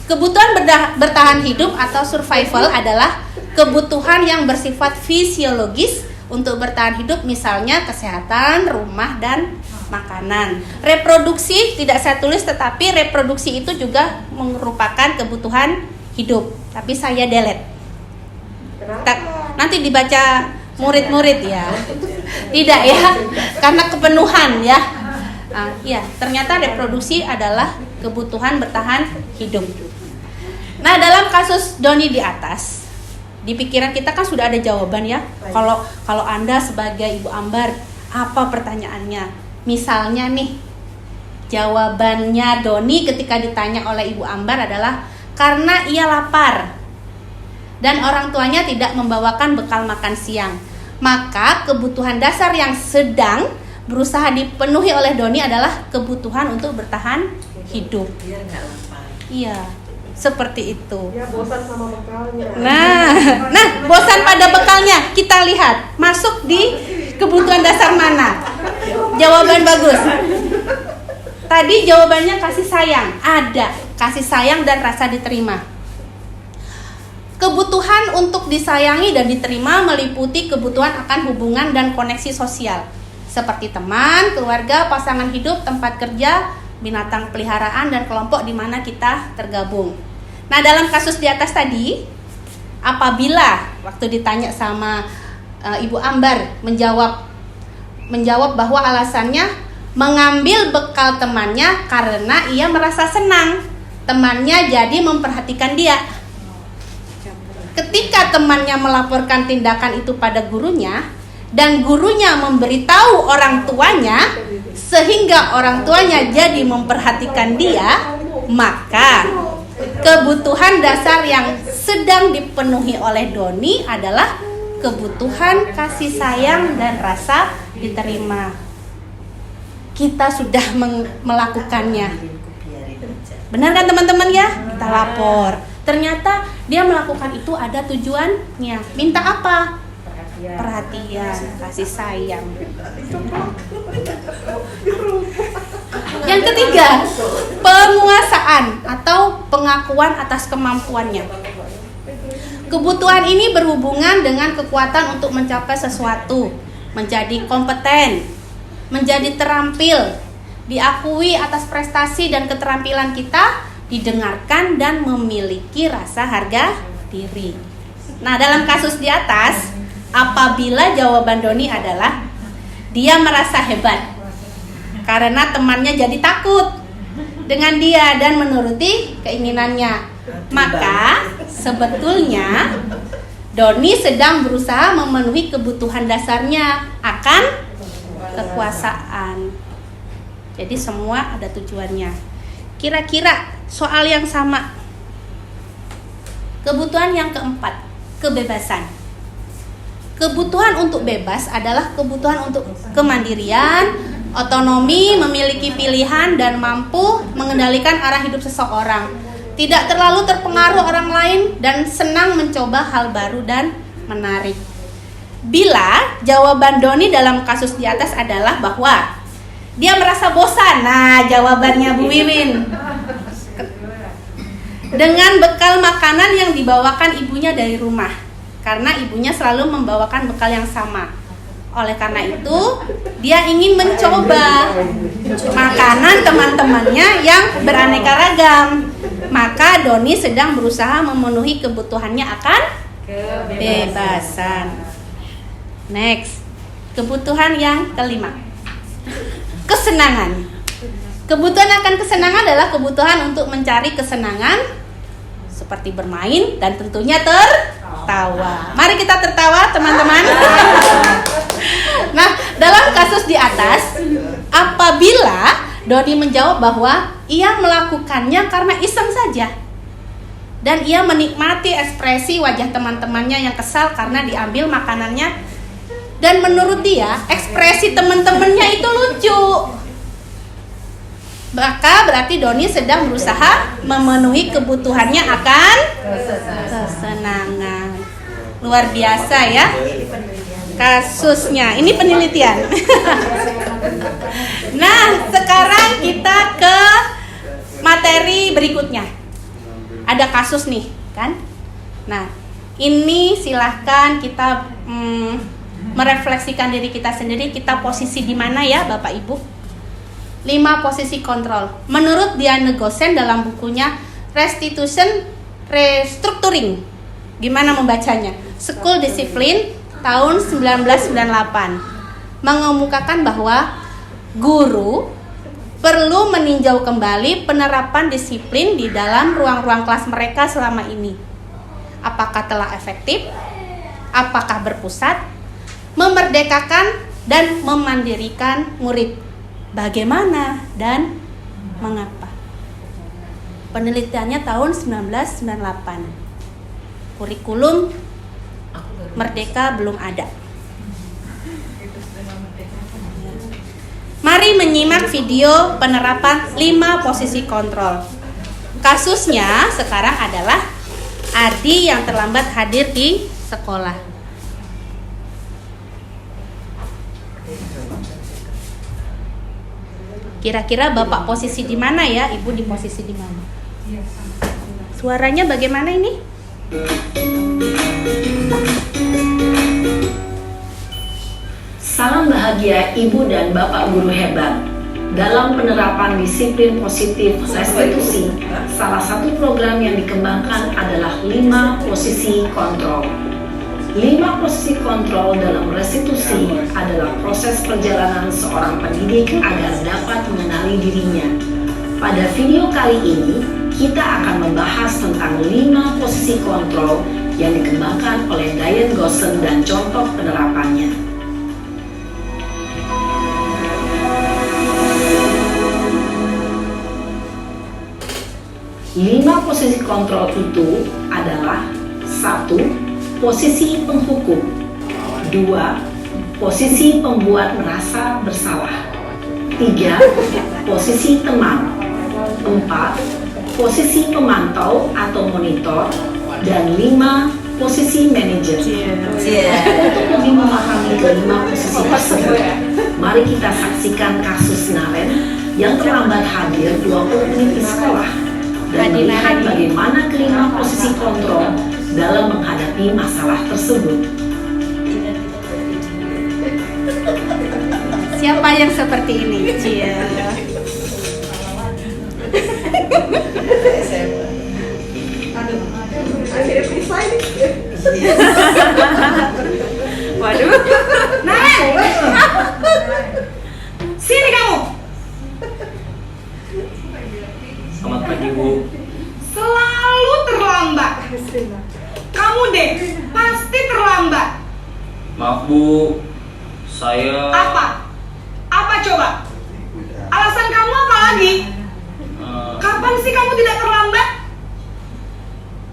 S1: Kebutuhan bertahan hidup atau survival adalah kebutuhan yang bersifat fisiologis untuk bertahan hidup, misalnya kesehatan, rumah, dan makanan. Reproduksi tidak saya tulis, tetapi reproduksi itu juga merupakan kebutuhan hidup. Tapi saya delete. Nanti dibaca murid-murid ya. Tidak ya, karena kepenuhan ya. Iya, ternyata reproduksi adalah kebutuhan bertahan hidup. Nah, dalam kasus Doni di atas, di pikiran kita kan sudah ada jawaban ya. Kalau Anda sebagai Ibu Ambar, apa pertanyaannya? Misalnya nih, jawabannya Doni ketika ditanya oleh Ibu Ambar adalah karena ia lapar dan orang tuanya tidak membawakan bekal makan siang. Maka kebutuhan dasar yang sedang berusaha dipenuhi oleh Doni adalah kebutuhan untuk bertahan hidup.
S2: Biar nggak lapar.
S1: Iya, seperti itu.
S5: Ya bosan sama bekalnya.
S1: Nah, bosan pada bekalnya. Kita lihat masuk di kebutuhan dasar mana. Jawaban bagus. Tadi jawabannya kasih sayang. Ada kasih sayang dan rasa diterima. Kebutuhan untuk disayangi dan diterima meliputi kebutuhan akan hubungan dan koneksi sosial, seperti teman, keluarga, pasangan hidup, tempat kerja, binatang peliharaan, dan kelompok di mana kita tergabung. Nah, dalam kasus di atas tadi, apabila waktu ditanya sama Ibu Ambar menjawab bahwa alasannya mengambil bekal temannya karena ia merasa senang temannya jadi memperhatikan dia. Ketika temannya melaporkan tindakan itu pada gurunya, dan gurunya memberitahu orang tuanya sehingga orang tuanya jadi memperhatikan dia, maka kebutuhan dasar yang sedang dipenuhi oleh Doni adalah kebutuhan kasih sayang dan rasa diterima. Kita sudah melakukannya. Benar kan teman-teman ya? Kita lapor. Ternyata dia melakukan itu ada tujuannya. Minta apa? Perhatian, kasih sayang. Yang ketiga, penguasaan atau pengakuan atas kemampuannya. Kebutuhan ini berhubungan dengan kekuatan untuk mencapai sesuatu, menjadi kompeten, menjadi terampil, diakui atas prestasi dan keterampilan kita, didengarkan dan memiliki rasa harga diri. Nah, dalam kasus di atas, apabila jawaban Doni adalah dia merasa hebat karena temannya jadi takut dengan dia dan menuruti keinginannya, maka sebetulnya Doni sedang berusaha memenuhi kebutuhan dasarnya akan kekuasaan. Jadi semua ada tujuannya. Kira-kira soal yang sama. Kebutuhan yang keempat, kebebasan. Kebutuhan untuk bebas adalah kebutuhan untuk kemandirian, otonomi, memiliki pilihan, dan mampu mengendalikan arah hidup seseorang. Tidak terlalu terpengaruh orang lain dan senang mencoba hal baru dan menarik. Bila jawaban Doni dalam kasus di atas adalah bahwa dia merasa bosan, nah jawabannya Bu Wiwin, dengan bekal makanan yang dibawakan ibunya dari rumah, karena ibunya selalu membawakan bekal yang sama. Oleh karena itu, dia ingin mencoba makanan teman-temannya yang beraneka ragam. Maka Doni sedang berusaha memenuhi kebutuhannya akan kebebasan. Next, kebutuhan yang kelima, kesenangan. Kebutuhan akan kesenangan adalah kebutuhan untuk mencari kesenangan seperti bermain dan tentunya tertawa. Mari kita tertawa, teman-teman. Nah, dalam kasus di atas, apabila Doni menjawab bahwa ia melakukannya karena iseng saja dan ia menikmati ekspresi wajah teman-temannya yang kesal karena diambil makanannya, dan menurut dia ekspresi teman-temannya itu lucu, maka berarti Doni sedang berusaha memenuhi kebutuhannya akan kesenangan. Luar biasa ya kasusnya. Ini penelitian. Nah, sekarang kita ke materi berikutnya. Ada kasus nih, kan? Nah, ini silahkan kita merefleksikan diri kita sendiri. Kita posisi di mana ya, Bapak Ibu? 5 posisi kontrol. Menurut Diane Gosen dalam bukunya Restitution Restructuring, gimana membacanya? School Discipline tahun 1998, mengemukakan bahwa guru perlu meninjau kembali penerapan disiplin di dalam ruang-ruang kelas mereka selama ini. Apakah telah efektif? Apakah berpusat? Memerdekakan dan memandirikan murid? Bagaimana dan mengapa? Penelitiannya tahun 1998. Kurikulum Merdeka belum ada. Mari menyimak video penerapan 5 posisi kontrol. Kasusnya sekarang adalah Adi yang terlambat hadir di sekolah. Kira-kira Bapak posisi di mana ya? Ibu di posisi di mana? Suaranya bagaimana ini?
S2: Salam bahagia Ibu dan Bapak guru hebat. Dalam penerapan disiplin positif restitusi, salah satu program yang dikembangkan adalah 5 posisi kontrol. 5 posisi kontrol dalam restitusi adalah proses perjalanan seorang pendidik agar dapat mengenali dirinya. Pada video kali ini, kita akan membahas tentang 5 posisi kontrol yang dikembangkan oleh Diane Gosen dan contoh penerapannya. 5 posisi kontrol itu adalah 1. Posisi penghukum, 2. Posisi pembuat merasa bersalah, 3. Posisi teman, 4. Posisi pemantau atau monitor, dan 5. Posisi manajer. Untuk lebih memahami kelima posisi tersebut, mari kita saksikan kasus Naren yang terlambat hadir 20 menit di sekolah dan melihat bagaimana kelima posisi kontrol dalam menghadapi masalah tersebut.
S1: Siapa yang seperti ini? Cia.
S5: Akhirnya perisai nih.
S1: Waduh.
S6: Naren, sini kamu.
S7: Selamat pagi, Bu.
S6: Selalu terlambat. Kamu deh, pasti terlambat.
S7: Maaf, Bu. Saya
S6: Apa? Apa coba? Alasan kamu apa lagi? Kapan sih kamu tidak terlambat?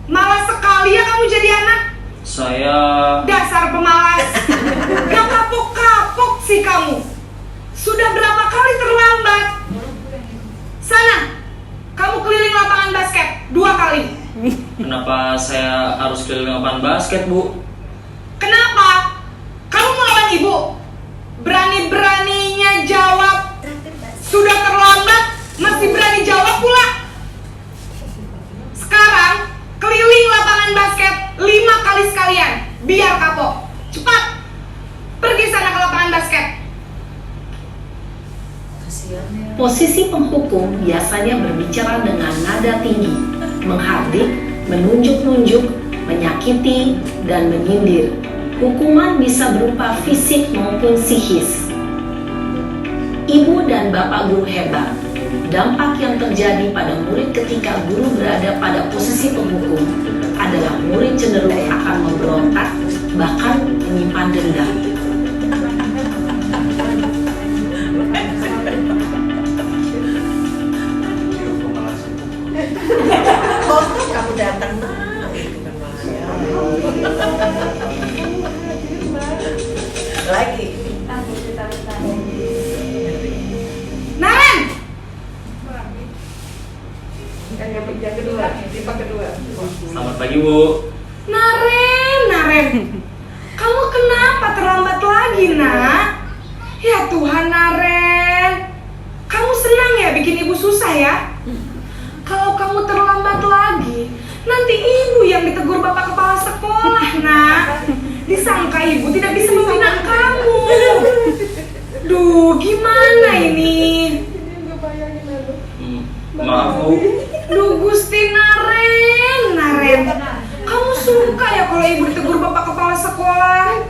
S6: Malas sekali ya kamu jadi anak.
S7: saya
S6: Dasar pemalas. Gak kapok-kapok sih kamu. Sudah berapa kali terlambat? Sana, kamu keliling lapangan basket 2 kali.
S7: kenapa saya harus keliling lapangan basket, Bu?
S6: Kenapa? Kamu melawan ibu? Berani-beraninya jawab. Sudah terlambat, masih berani jawab pula. Sekarang, keliling lapangan basket 5 kali sekalian. Biar kapok. Cepat, pergi sana ke lapangan basket.
S2: Posisi penghukum biasanya berbicara dengan nada tinggi, menghardik, menunjuk-nunjuk, menyakiti, dan menyindir. Hukuman bisa berupa fisik maupun psikis. Ibu dan bapak guru hebat. Dampak yang terjadi pada murid ketika guru berada pada posisi penghukum adalah murid cenderung akan memberontak, bahkan menyimpan dendam.
S4: Kamu datang lagi.
S6: Naren,
S5: Yang kedua, tipe kedua.
S7: Selamat pagi, Bu.
S6: Naren. Kamu kenapa terlambat lagi, nak? Ya Tuhan, Naren. Kamu senang ya bikin ibu susah ya? Kalau kamu terlambat lagi, nanti ibu yang ditegur bapak kepala sekolah, nak. Disangka ibu tidak bisa membina kamu. Duh, gimana ini?
S7: Maaf, Bu.
S6: Duh, Gusti Naren. Kamu suka ya kalau ibu ditegur bapak kepala sekolah?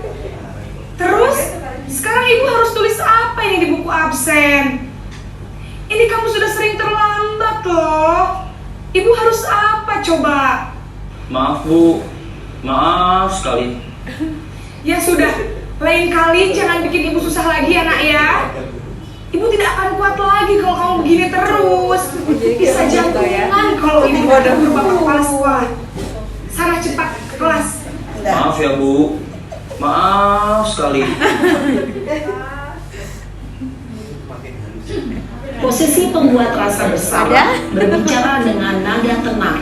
S6: Terus, sekarang ibu harus tulis apa ini di buku absen? Ini kamu sudah sering terlambat loh. Ibu harus apa coba?
S7: Maaf, Bu. Maaf sekali.
S6: Ya sudah, lain kali jangan bikin ibu susah lagi ya nak ya. Ibu tidak akan kuat lagi kalau kamu begini terus. Bisa jantungan kalau ibu ada bapak kepala sekolah. Sana cepat ke kelas.
S7: Maaf ya, Bu. Maaf sekali.
S2: Posisi pembuat rasa bersalah berbicara dengan nada tenang,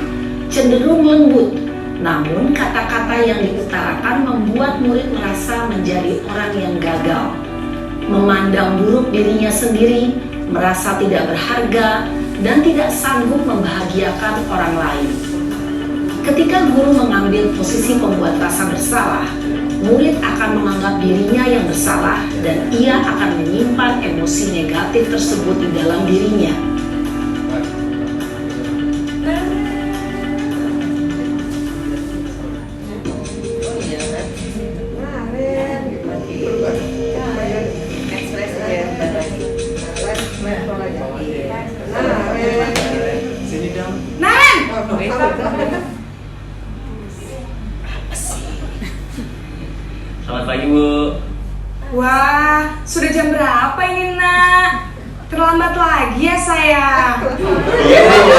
S2: cenderung lembut. Namun kata-kata yang diutarakan membuat murid merasa menjadi orang yang gagal, memandang buruk dirinya sendiri, merasa tidak berharga, dan tidak sanggup membahagiakan orang lain. Ketika guru mengambil posisi pembuat rasa bersalah, murid akan menganggap dirinya yang bersalah dan ia akan menyimpan emosi negatif tersebut di dalam dirinya.
S6: Naren,
S7: Selamat pagi, Bu.
S6: wah, sudah jam berapa ini nak? terlambat lagi ya sayang.
S7: Iya Bu,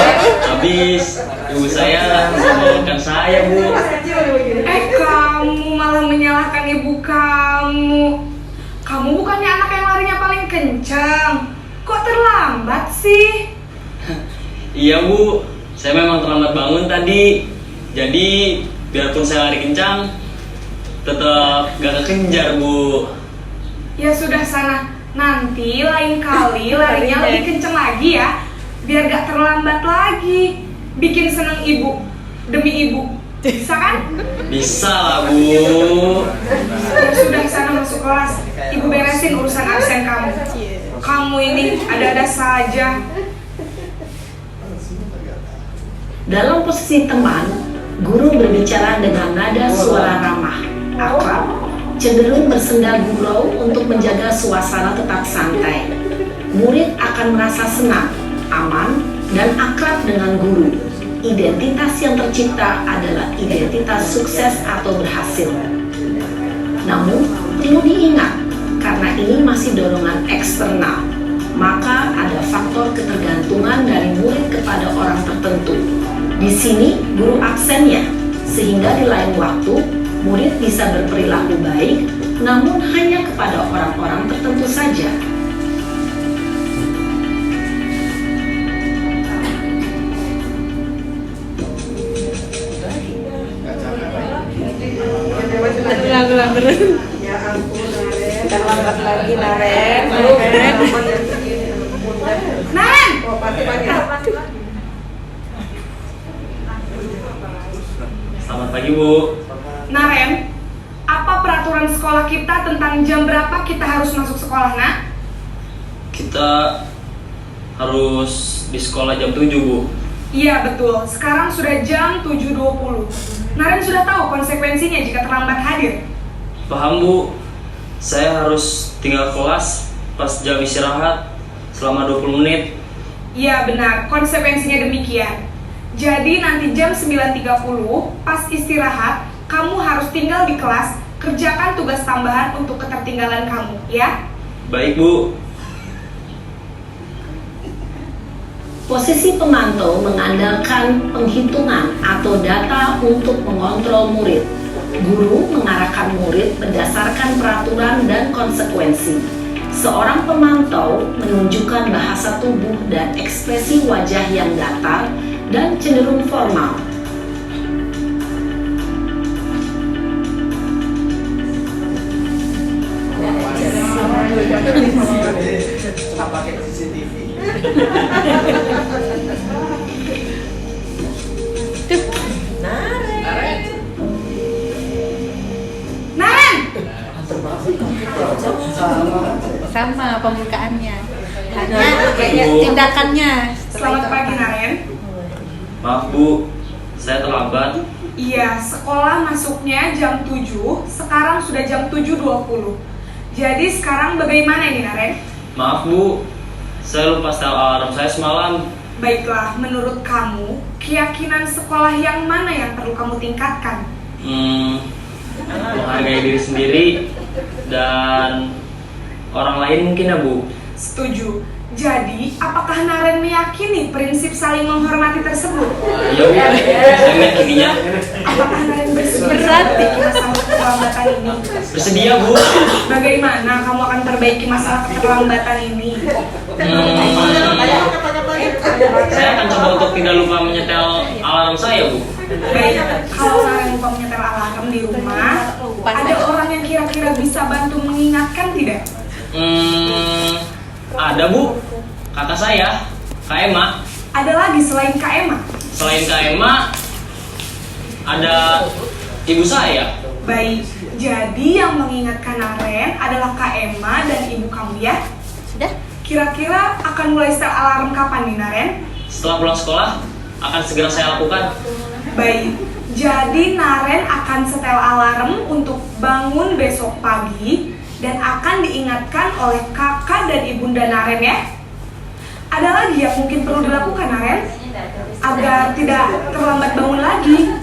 S7: habis ibu saya menyalahkan saya Bu.
S6: Kamu malah menyalahkan ibu kamu. Kamu bukannya anak yang larinya paling kencang. Kok terlambat sih?
S7: Iya Bu, saya memang terlambat bangun tadi. Jadi biarpun saya lari kencang, tetap gak kekejar Bu.
S6: Ya sudah sana, nanti lain kali larinya lebih kenceng lagi ya, biar gak terlambat lagi. Bikin seneng ibu, demi ibu. Bisa kan?
S7: Bisa lah Bu.
S6: Ya sudah sana masuk kelas. Ibu beresin urusan absen kamu. Kamu ini ada-ada saja.
S2: Dalam posisi teman, guru berbicara dengan nada suara ramah, akrab, cenderung bersenda gurau untuk menjaga suasana tetap santai. Murid akan merasa senang, aman, dan akrab dengan guru. Identitas yang tercipta adalah identitas sukses atau berhasil. Namun, perlu diingat, karena ini masih dorongan eksternal, maka ada faktor ketergantungan dari murid kepada orang tertentu. Di sini, guru absennya, sehingga di lain waktu, murid bisa berperilaku baik, namun hanya kepada orang-orang tertentu saja.
S5: Ya ampun, Naren. Terlambat lagi, Naren.
S6: Naren!
S5: Oh, pasti banyak.
S7: Selamat pagi Bu.
S6: Naren, apa peraturan sekolah kita tentang jam berapa kita harus masuk sekolah, nak?
S7: Kita harus di sekolah jam 7 Bu.
S6: Iya betul, sekarang sudah jam 7.20. Naren sudah tahu konsekuensinya jika terlambat hadir.
S7: Paham Bu, saya harus tinggal kelas pas jam istirahat selama 20 menit.
S6: Iya benar, konsekuensinya demikian. Jadi nanti jam 9.30 pas istirahat, kamu harus tinggal di kelas, kerjakan tugas tambahan untuk ketertinggalan kamu, ya?
S7: Baik Bu.
S2: Posisi pemantau mengandalkan penghitungan atau data untuk mengontrol murid. Guru mengarahkan murid berdasarkan peraturan dan konsekuensi. Seorang pemantau menunjukkan bahasa tubuh dan ekspresi wajah yang datar dan cenderung formal.
S8: Pakai CCTV.
S6: Naren!
S1: Sama pembukaannya. Hanya kayak tindakannya.
S6: Selamat pagi, Naren.
S7: Maaf Bu, saya terlambat.
S6: Iya, sekolah masuknya jam 7, sekarang sudah jam 7.20. Jadi sekarang bagaimana ini, Naren?
S7: Maaf Bu, saya lupa setel alarm saya semalam.
S6: Baiklah, menurut kamu, keyakinan sekolah yang mana yang perlu kamu tingkatkan?
S7: Menghargai diri sendiri dan orang lain mungkin ya Bu.
S6: Setuju. Jadi, apakah Naren meyakini prinsip saling menghormati tersebut?
S7: Iya Bu, saya meyakininya.
S6: Apakah Naren bersedia memperbaiki masalah keterlambatan ini?
S7: Bersedia Bu.
S6: Bagaimana kamu akan perbaiki masalah keterlambatan ini?
S7: Saya akan coba untuk tidak lupa menyetel alarm saya Bu.
S6: Baik, kalau Naren lupa menyetel alarm di rumah, ada orang yang kira-kira bisa bantu mengingatkan tidak?
S7: Ada Bu, kata saya, Kak Emma.
S6: Ada lagi selain Kak Emma?
S7: Selain Kak Emma, ada ibu saya.
S6: Baik, jadi yang mengingatkan Naren adalah Kak Emma dan ibu kamu ya?
S1: Sudah?
S6: Kira-kira akan mulai setel alarm kapan nih, Naren?
S7: Setelah pulang sekolah, akan segera saya lakukan.
S6: Baik, jadi Naren akan setel alarm untuk bangun besok pagi dan akan diingatkan oleh kakak dan ibunda Naren ya. Ada lagi yang mungkin perlu dilakukan, Naren? Agar tidak terlambat bangun lagi.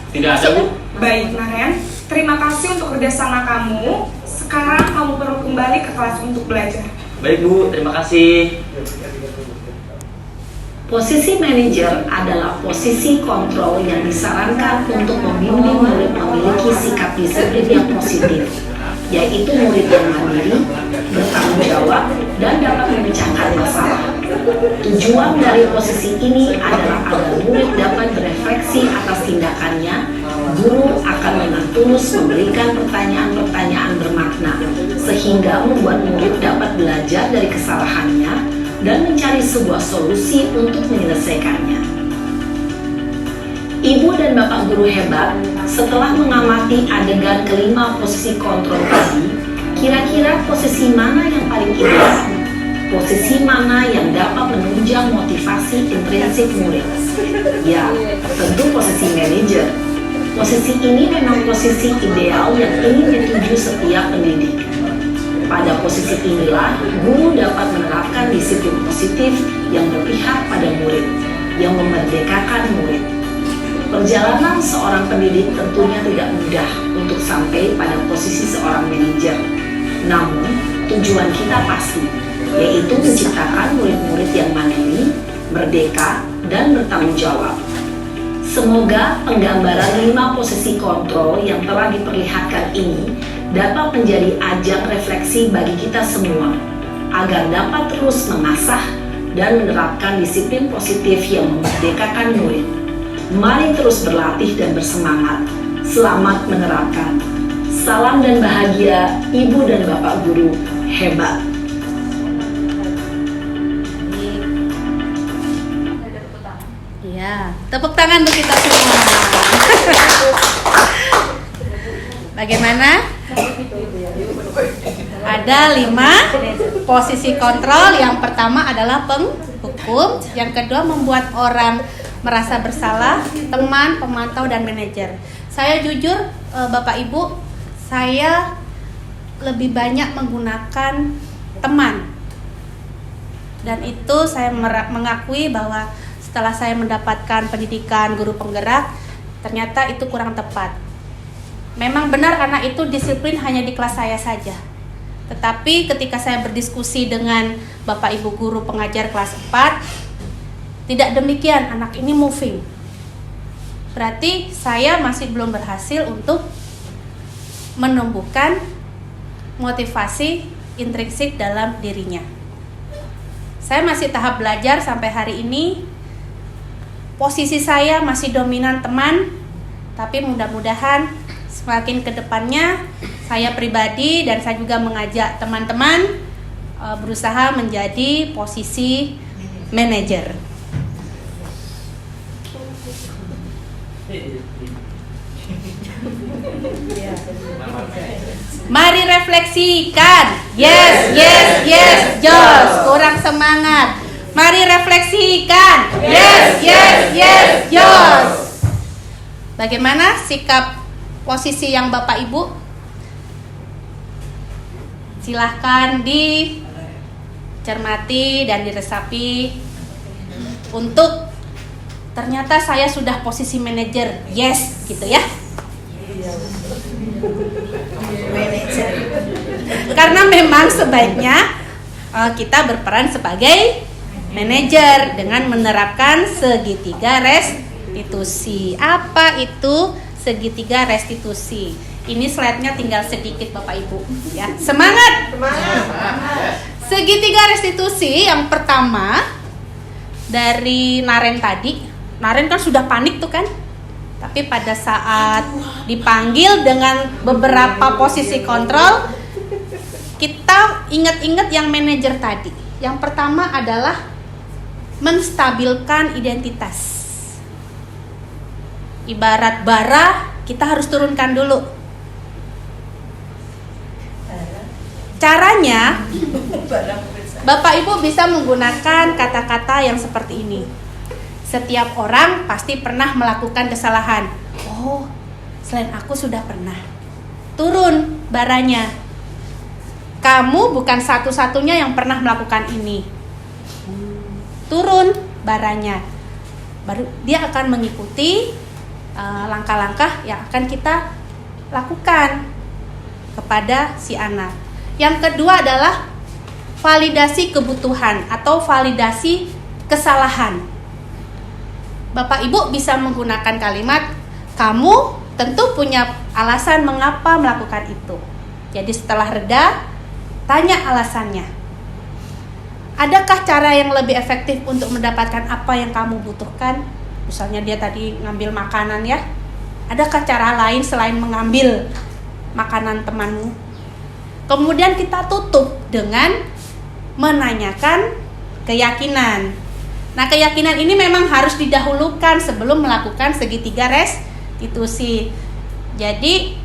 S7: Tidak ada Bu.
S6: Baik, Naren. Terima kasih untuk kerjasama kamu. Sekarang kamu perlu kembali ke kelas untuk belajar.
S7: Baik Bu, terima kasih.
S2: Posisi manajer adalah posisi kontrol yang disarankan untuk membimbing murid memiliki sikap disiplin yang positif, yaitu murid yang mandiri, bertanggung jawab, dan dapat memecahkan masalah. Tujuan dari posisi ini adalah agar murid dapat berefleksi atas tindakannya. Guru akan dengan tulus memberikan pertanyaan-pertanyaan bermakna, sehingga membuat murid dapat belajar dari kesalahannya dan mencari sebuah solusi untuk menyelesaikannya. Ibu dan Bapak guru hebat, setelah mengamati adegan kelima posisi kontrol tadi, kira-kira posisi mana yang paling ideal? Posisi mana yang dapat menunjang motivasi intrinsik murid? Ya, tentu posisi manajer. Posisi ini memang posisi ideal yang ingin dituju setiap pendidik. Pada posisi inilah, guru dapat menerapkan disiplin positif yang berpihak pada murid, yang memerdekakan murid. Perjalanan seorang pendidik tentunya tidak mudah untuk sampai pada posisi seorang manajer. Namun, tujuan kita pasti, yaitu menciptakan murid-murid yang mandiri, merdeka, dan bertanggung jawab. Semoga penggambaran 5 posisi kontrol yang telah diperlihatkan ini dapat menjadi ajang refleksi bagi kita semua, agar dapat terus mengasah dan menerapkan disiplin positif yang memerdekakan murid. Mari terus berlatih dan bersemangat. Selamat menerapkan. Salam dan bahagia Ibu dan Bapak guru hebat.
S1: Iya, tepuk tangan untuk kita semua. Bagaimana? Ada 5 posisi kontrol. Yang pertama adalah penghukum, yang kedua membuat orang merasa bersalah, teman, pemantau, dan manajer. Saya jujur, Bapak Ibu, saya lebih banyak menggunakan teman. Dan itu saya mengakui bahwa setelah saya mendapatkan pendidikan guru penggerak, ternyata itu kurang tepat. Memang benar karena itu disiplin hanya di kelas saya saja. Tetapi ketika saya berdiskusi dengan Bapak Ibu guru pengajar kelas 4, tidak demikian, anak ini moving. Berarti saya masih belum berhasil untuk menumbuhkan motivasi intrinsik dalam dirinya. Saya masih tahap belajar sampai hari ini. Posisi saya masih dominan teman, tapi mudah-mudahan semakin ke depannya saya pribadi dan saya juga mengajak teman-teman berusaha menjadi posisi manajer. Mari refleksikan. Yes, yes, yes, Jos. Kurang semangat. Mari refleksikan. Yes, yes, yes, Jos. Bagaimana sikap posisi yang Bapak Ibu? Silahkan dicermati dan diresapi. Untuk ternyata saya sudah posisi manajer. Yes, gitu ya. Manajer. Karena memang sebaiknya kita berperan sebagai manajer dengan menerapkan segitiga restitusi. Apa itu segitiga restitusi? Ini slide-nya tinggal sedikit Bapak Ibu ya. Semangat. Segitiga restitusi yang pertama dari Naren tadi. Naren kan sudah panik tuh kan? Tapi pada saat dipanggil dengan beberapa posisi kontrol, kita ingat-ingat yang manajer tadi. Yang pertama adalah menstabilkan identitas. Ibarat bara, kita harus turunkan dulu. Caranya, Bapak Ibu bisa menggunakan kata-kata yang seperti ini. Setiap orang pasti pernah melakukan kesalahan. Oh, selain aku sudah pernah. Turun baranya. Kamu bukan satu-satunya yang pernah melakukan ini. Turun baranya. Baru dia akan mengikuti langkah-langkah yang akan kita lakukan kepada si anak. Yang kedua adalah validasi kebutuhan atau validasi kesalahan. Bapak Ibu bisa menggunakan kalimat, kamu tentu punya alasan mengapa melakukan itu. Jadi setelah reda, tanya alasannya. Adakah cara yang lebih efektif untuk mendapatkan apa yang kamu butuhkan? Misalnya dia tadi ngambil makanan ya. Adakah cara lain selain mengambil makanan temanmu? Kemudian kita tutup dengan menanyakan keyakinan. Nah, keyakinan ini memang harus didahulukan sebelum melakukan segitiga restitusi. Jadi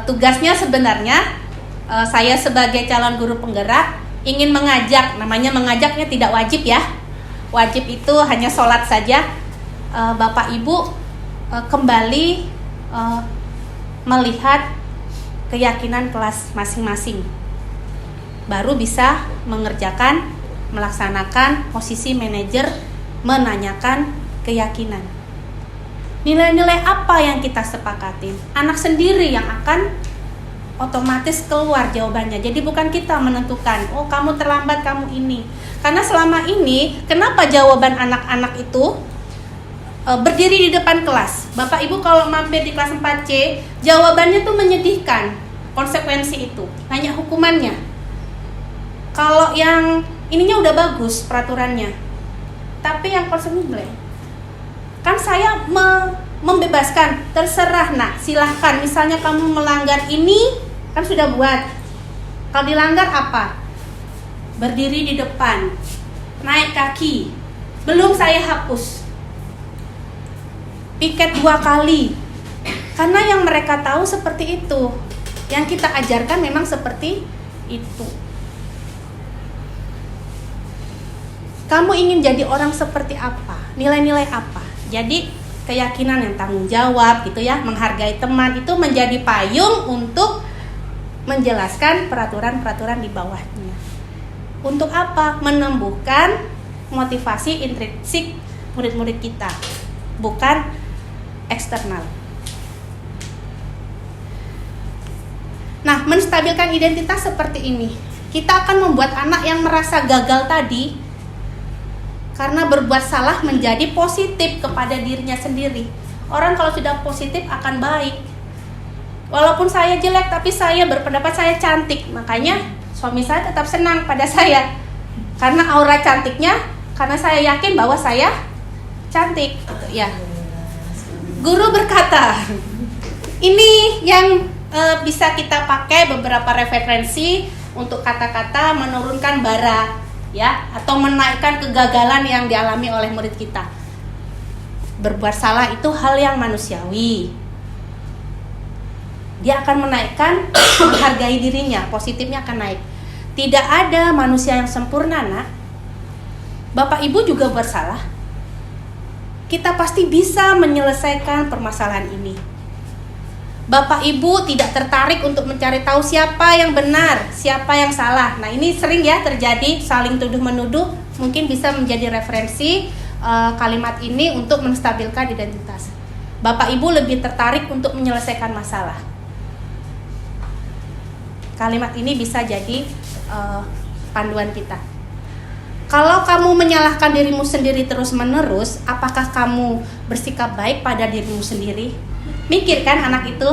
S1: tugasnya sebenarnya saya sebagai calon guru penggerak ingin mengajak, namanya mengajaknya tidak wajib ya. Wajib itu hanya sholat saja. Bapak Ibu kembali melihat keyakinan kelas masing-masing. Baru bisa mengerjakan, melaksanakan posisi manajer menanyakan keyakinan. Nilai-nilai apa yang kita sepakati? Anak sendiri yang akan otomatis keluar jawabannya. Jadi bukan kita menentukan, oh kamu terlambat, kamu ini. Karena selama ini, kenapa jawaban anak-anak itu berdiri di depan kelas? Bapak Ibu kalau mampir di kelas 4C, jawabannya tuh menyedihkan. Konsekuensi itu, hanya hukumannya. Kalau yang ininya udah bagus peraturannya, tapi yang konsekuensi blank. Kan saya membebaskan, terserah nak, silahkan. Misalnya kamu melanggar ini, kan sudah buat. Kalau dilanggar apa? Berdiri di depan, naik kaki, belum saya hapus. Piket 2 kali. Karena yang mereka tahu seperti itu. Yang kita ajarkan memang seperti itu. Kamu ingin jadi orang seperti apa? Nilai-nilai apa? Jadi keyakinan yang tanggung jawab gitu ya, menghargai teman itu menjadi payung untuk menjelaskan peraturan-peraturan di bawahnya. Untuk apa? Menumbuhkan motivasi intrinsik murid-murid kita, bukan eksternal. Nah, menstabilkan identitas seperti ini. Kita akan membuat anak yang merasa gagal tadi karena berbuat salah menjadi positif kepada dirinya sendiri. Orang kalau sudah positif akan baik. Walaupun saya jelek, tapi saya berpendapat saya cantik. Makanya suami saya tetap senang pada saya. Karena aura cantiknya, karena saya yakin bahwa saya cantik. Gitu, ya. Guru berkata, ini yang bisa kita pakai beberapa referensi untuk kata-kata menurunkan bara, ya, atau menaikkan kegagalan yang dialami oleh murid kita. Berbuat salah itu hal yang manusiawi. Dia akan menaikkan, menghargai dirinya, positifnya akan naik. Tidak ada manusia yang sempurna, nak. Bapak Ibu juga bersalah. Kita pasti bisa menyelesaikan permasalahan ini. Bapak Ibu tidak tertarik untuk mencari tahu siapa yang benar, siapa yang salah. Nah, ini sering ya terjadi, saling tuduh-menuduh. Mungkin bisa menjadi referensi kalimat ini untuk menstabilkan identitas. Bapak Ibu lebih tertarik untuk menyelesaikan masalah. Kalimat ini bisa jadi panduan kita. Kalau kamu menyalahkan dirimu sendiri terus-menerus, apakah kamu bersikap baik pada dirimu sendiri? Mikirkan anak itu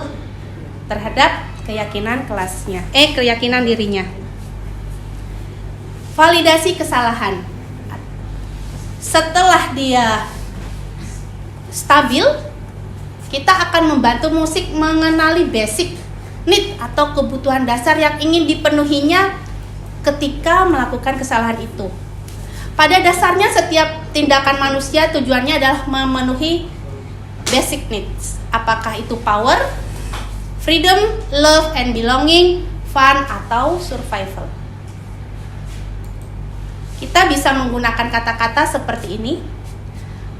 S1: terhadap keyakinan kelasnya, keyakinan dirinya. Validasi kesalahan. Setelah dia stabil, kita akan membantu musik mengenali basic need atau kebutuhan dasar yang ingin dipenuhinya ketika melakukan kesalahan itu. Pada dasarnya setiap tindakan manusia tujuannya adalah memenuhi basic needs. Apakah itu power, freedom, love and belonging, fun atau survival. Kita bisa menggunakan kata-kata seperti ini.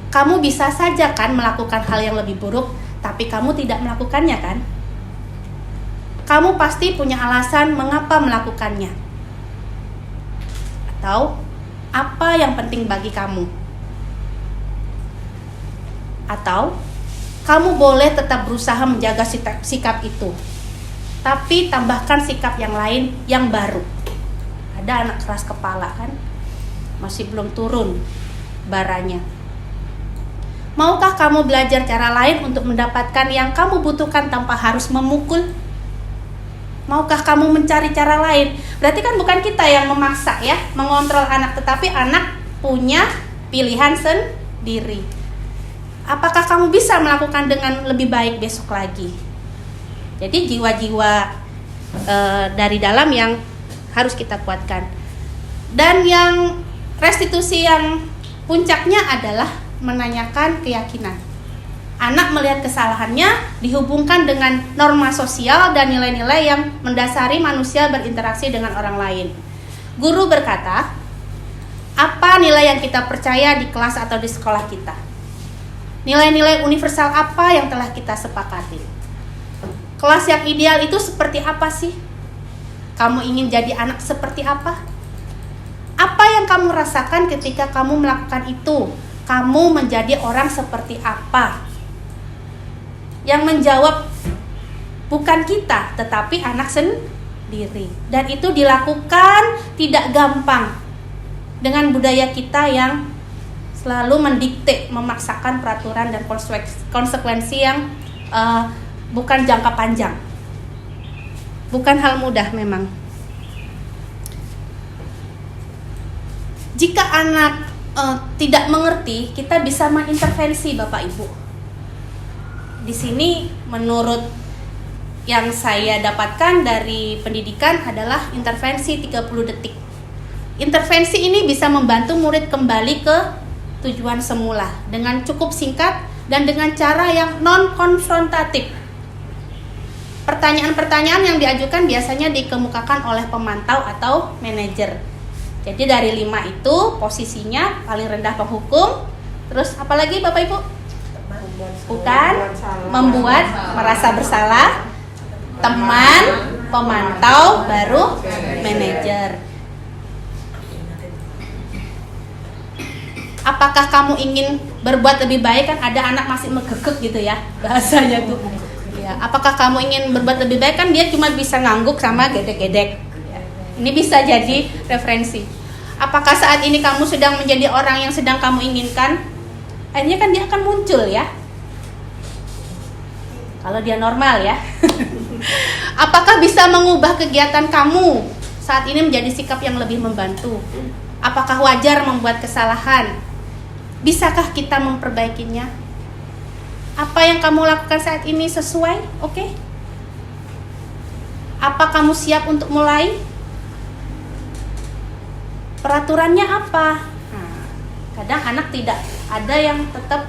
S1: Kamu bisa saja kan melakukan hal yang lebih buruk, tapi kamu tidak melakukannya kan? Kamu pasti punya alasan mengapa melakukannya. Atau apa yang penting bagi kamu? Atau kamu boleh tetap berusaha menjaga sikap itu. tapi tambahkan sikap yang lain yang baru. Ada anak keras kepala kan, masih belum turun baranya. Maukah kamu belajar cara lain untuk mendapatkan yang kamu butuhkan tanpa harus memukul? Maukah kamu mencari cara lain? Berarti kan bukan kita yang memaksa ya, mengontrol anak, tetapi anak punya pilihan sendiri. Apakah kamu bisa melakukan dengan lebih baik besok lagi? Jadi jiwa-jiwa dari dalam yang harus kita kuatkan. Dan yang restitusi yang puncaknya adalah menanyakan keyakinan. Anak melihat kesalahannya dihubungkan dengan norma sosial dan nilai-nilai yang mendasari manusia berinteraksi dengan orang lain. Guru berkata, apa nilai yang kita percaya di kelas atau di sekolah kita? Nilai-nilai universal apa yang telah kita sepakati? Kelas yang ideal itu seperti apa sih? Kamu ingin jadi anak seperti apa? Apa yang kamu rasakan ketika kamu melakukan itu? Kamu menjadi orang seperti apa? Yang menjawab bukan kita, tetapi anak sendiri. Dan itu dilakukan tidak gampang dengan budaya kita yang selalu mendikte, memaksakan peraturan dan konsekuensi yang bukan jangka panjang. Bukan hal mudah memang. Jika anak tidak mengerti, kita bisa mengintervensi Bapak Ibu. Di sini menurut yang saya dapatkan dari pendidikan adalah intervensi 30 detik. Intervensi ini bisa membantu murid kembali ke tujuan semula dengan cukup singkat dan dengan cara yang non-konfrontatif. Pertanyaan-pertanyaan yang diajukan biasanya dikemukakan oleh pemantau atau manajer. Jadi dari 5 itu posisinya paling rendah penghukum. Terus apalagi Bapak Ibu? Bukan membuat merasa bersalah, teman, pemantau, baru manajer. Apakah kamu ingin berbuat lebih baik? Kan ada anak masih megegek gitu ya bahasanya tuh. Ya, apakah kamu ingin berbuat lebih baik? Kan dia cuma bisa ngangguk sama gedek-gedek. Ini bisa jadi referensi. Apakah saat ini kamu sedang menjadi orang yang sedang kamu inginkan? Akhirnya kan dia akan muncul ya. Kalau dia normal ya. Apakah bisa mengubah kegiatan kamu saat ini menjadi sikap yang lebih membantu? Apakah wajar membuat kesalahan? Bisakah kita memperbaikinya? Apa yang kamu lakukan saat ini sesuai? Oke? Apa kamu siap untuk mulai? Peraturannya apa? Nah, kadang anak tidak ada yang tetap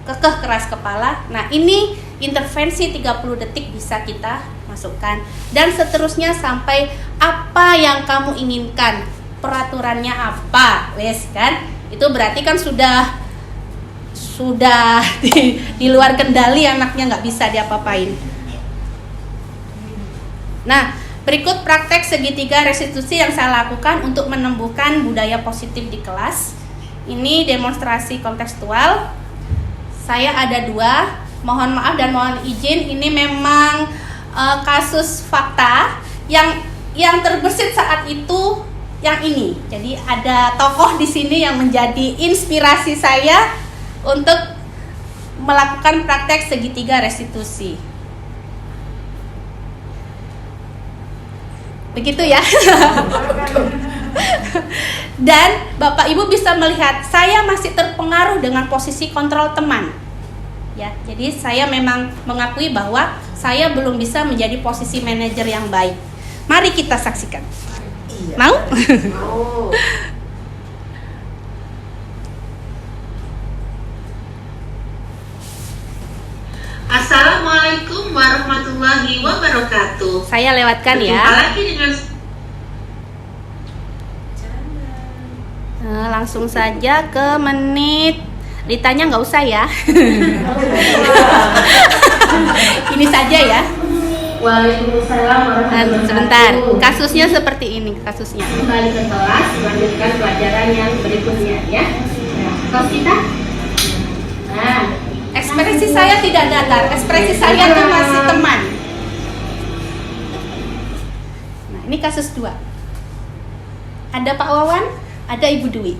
S1: kekeh keras kepala. Nah, ini intervensi 30 detik bisa kita masukkan. Dan seterusnya sampai apa yang kamu inginkan. Peraturannya apa? Wes kan? Itu berarti kan sudah di luar kendali, anaknya nggak bisa diapa-apain. Nah, berikut praktek segitiga restitusi yang saya lakukan untuk menumbuhkan budaya positif di kelas. Ini demonstrasi kontekstual. Saya ada 2, mohon maaf dan mohon izin, ini memang kasus fakta yang terbersit saat itu yang ini. Jadi ada tokoh di sini yang menjadi inspirasi saya untuk melakukan praktek segitiga restitusi. Begitu ya. Dan Bapak Ibu bisa melihat saya masih terpengaruh dengan posisi kontrol teman. Ya, jadi saya memang mengakui bahwa saya belum bisa menjadi posisi manajer yang baik. Mari kita saksikan. Mau?
S5: Mau.
S9: Assalamualaikum warahmatullahi wabarakatuh.
S1: Saya lewatkan ya.
S9: Jumpa lagi dengan
S1: Langsung saja ke menit. Ditanya nggak usah ya. Ini saja ya.
S2: Waalaikumsalam warahmatullahi
S1: Sebentar,
S2: wabarakatuh.
S1: kasusnya seperti ini kasusnya.
S2: Kembali ke kelas, lanjutkan pelajaran yang berikutnya ya. Nah, kelas kita. Nah,
S1: Ekspresi saya tidak datar, ekspresi saya itu masih teman. kasus 2. Ada Pak Wawan, ada Ibu Dwi.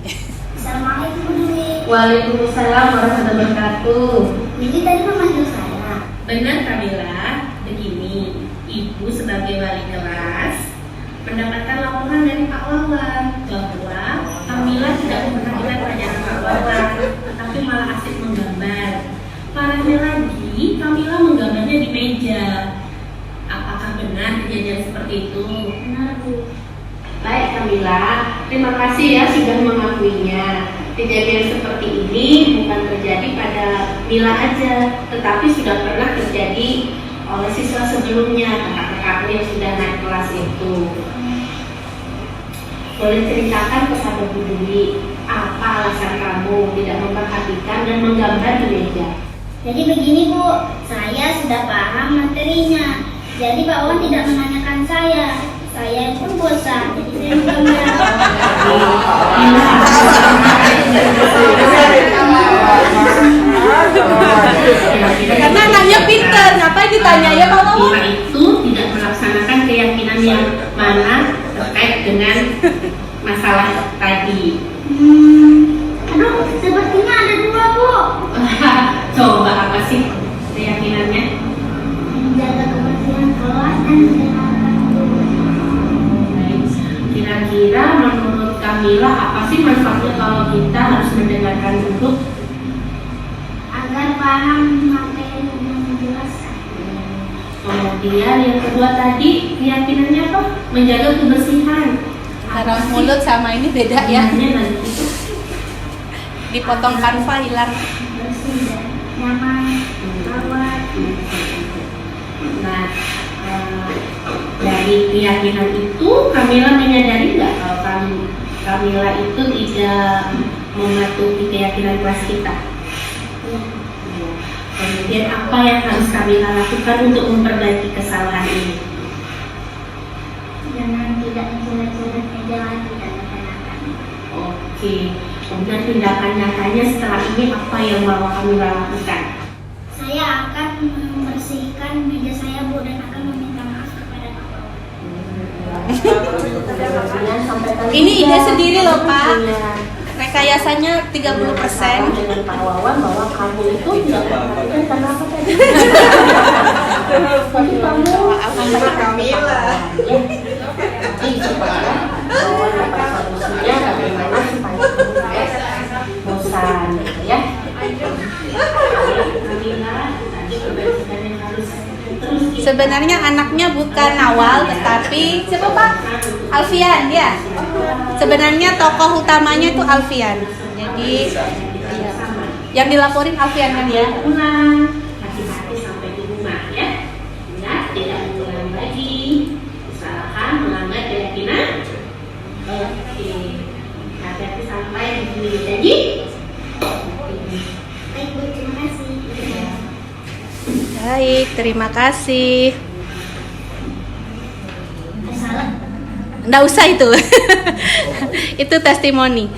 S10: Assalamualaikum Bu Dwi.
S1: Waalaikumsalam warahmatullahi wabarakatuh.
S10: Jadi tadi memanggil saya.
S11: Benar Kamila, begini, Ibu sebagai wali kelas mendapatkan laporan dari Pak Wawan bahwa Kamila tidak memperhatikan pelajaran Pak Wawan, tetapi malah asik menggambar. Parahnya lagi, Kamila menggambarnya di meja. Apakah benar kejadian seperti itu?
S10: Benar Bu.
S11: Baik Kamila, terima kasih ya sudah mengakuinya. Kejadian seperti ini bukan terjadi pada Mila aja, tetapi sudah pernah terjadi oleh siswa sebelumnya, kakak-kakakku yang sudah naik kelas itu. Boleh ceritakan kepada Bu Dwi, apa alasan kamu tidak memperhatikan dan menggambar di meja?
S10: Jadi begini Bu, saya sudah paham materinya. Jadi Pak Wawan tidak menanyakan saya. Saya pun bosan, jadi saya menggambar.
S1: Karena anaknya pinter, ngapain ditanya ya Pak Wawan?
S11: Mila itu tidak melaksanakan keyakinan yang mana terkait dengan masalah tadi.
S10: Aduh, sepertinya ada 2 Bu.
S11: Coba apa sih keyakinannya?
S10: Menjaga kebersihan kelas dan kesehatan.
S11: Kira-kira menurut Kamila apa sih manfaatnya kalau kita harus mendengarkan dulu?
S10: Agar paham materi yang dijelaskan.
S11: Kemudian yang kedua tadi keyakinannya apa? Menjaga kebersihan.
S1: Taruh mulut sama ini beda ya.
S11: Nanti.
S1: Dipotong kanva hilang.
S10: Bersih dan nyaman. Rawat.
S11: Nah, dari keyakinan itu Kamila menyadari nggak kalau Kamila itu tidak mematuhi keyakinan kelas kita? Kemudian apa yang harus Kamila lakukan untuk memperbaiki kesalahan ini?
S10: Jangan tidak mencoret-coret meja lagi dan rekan-rekan.
S11: Oke, kemudian tindakan nyatanya setelah ini apa yang mau Kamila lakukan?
S10: Saya akan membersihkan meja saya Bu dan akan meminta maaf kepada Pak Wawan.
S1: Ini ide sendiri loh Pak. Rekayasanya 30%.
S11: Dengan Pak Wawan bahwa kamu itu tidak memperhatikan karena apa tadi? Tapi kamu
S5: Sama Kamila.
S11: bahwa dapat solusinya bagaimana supaya kamu bosan gitu ya.
S1: Sebenarnya anaknya bukan Nawal, tetapi siapa Pak? Alfian ya. Sebenarnya tokoh utamanya itu Alfian. Jadi iya. Yang dilaporin Alfian kan ya.
S11: Ulang, hati-hati sampai di rumah ya. Ingat tidak mengulang lagi kesalahan melanggar keyakinan. Oke, hati-hati sampai di sini janji.
S10: Baik Bu, terima kasih.
S1: Baik, terima kasih.
S10: Salah.
S1: Nggak usah itu. Itu testimoni.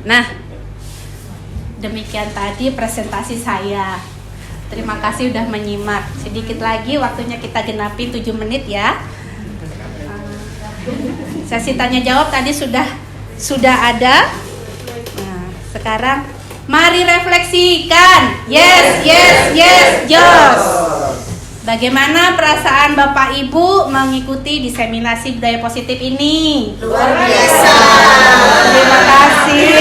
S1: Nah, demikian tadi presentasi saya. Terima kasih udah menyimak. Sedikit lagi waktunya kita genapi 7 menit ya. Sesi tanya jawab tadi sudah ada. Nah, sekarang mari refleksikan. Yes, Jos. Bagaimana perasaan Bapak Ibu mengikuti diseminasi budaya positif ini?
S6: Luar biasa.
S1: Terima kasih.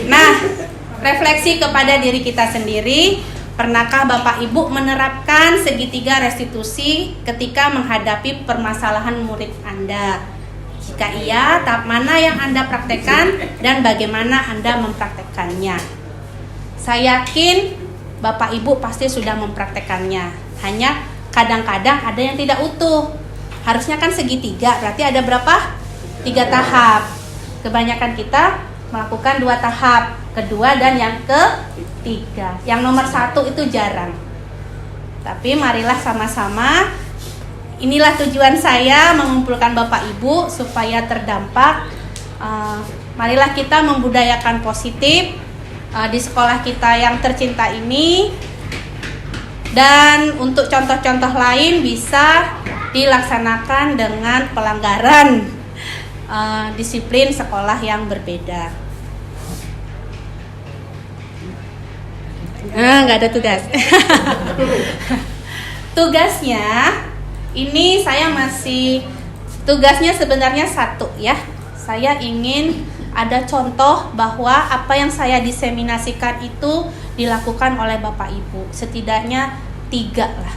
S1: Nah, refleksi kepada diri kita sendiri. Pernahkah Bapak Ibu menerapkan segitiga restitusi ketika menghadapi permasalahan murid Anda? Jika iya, tahap mana yang Anda praktekkan dan bagaimana Anda mempraktekannya? Saya yakin Bapak Ibu pasti sudah mempraktekannya. Hanya kadang-kadang ada yang tidak utuh. Harusnya kan segitiga, berarti ada berapa? 3 tahap. Kebanyakan kita melakukan 2 tahap, kedua dan yang ketiga. Yang nomor 1 itu jarang. Tapi marilah sama-sama. Inilah tujuan saya mengumpulkan Bapak Ibu supaya terdampak. Marilah kita membudayakan positif di sekolah kita yang tercinta ini. Dan untuk contoh-contoh lain bisa dilaksanakan dengan pelanggaran disiplin sekolah yang berbeda. Nggak ada tugas. Tugasnya ini tugasnya sebenarnya satu ya. Saya ingin ada contoh bahwa apa yang saya diseminasikan itu dilakukan oleh Bapak Ibu. Setidaknya 3 lah.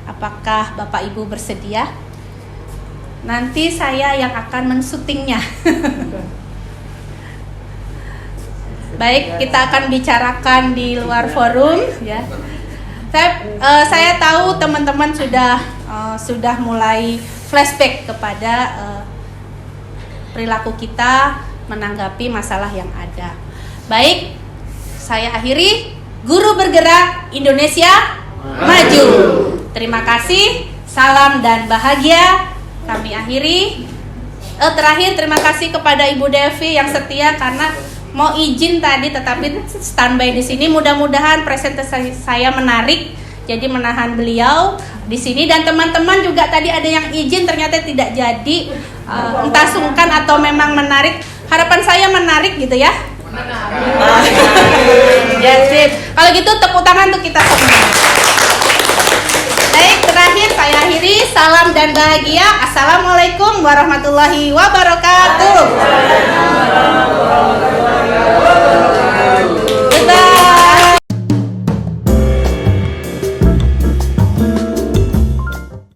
S1: Apakah Bapak Ibu bersedia? Nanti saya yang akan mensyutingnya. Baik, kita akan bicarakan di luar forum ya. Saya tahu teman-teman sudah mulai flashback kepada perilaku kita menanggapi masalah yang ada. Baik, saya akhiri. Guru bergerak, Indonesia maju. Terima kasih. Salam dan bahagia. Kami akhiri. Terakhir terima kasih kepada Ibu Devi yang setia karena mau izin tadi tetapi standby di sini. Mudah-mudahan presentasi saya menarik, jadi menahan beliau di sini, dan teman-teman juga tadi ada yang izin ternyata tidak jadi, entah sungkan atau memang menarik. Harapan saya menarik gitu ya. Ya sip. Kalau gitu tepuk tangan untuk kita semua. Baik, terakhir saya akhiri. Salam dan bahagia. Assalamualaikum warahmatullahi wabarakatuh.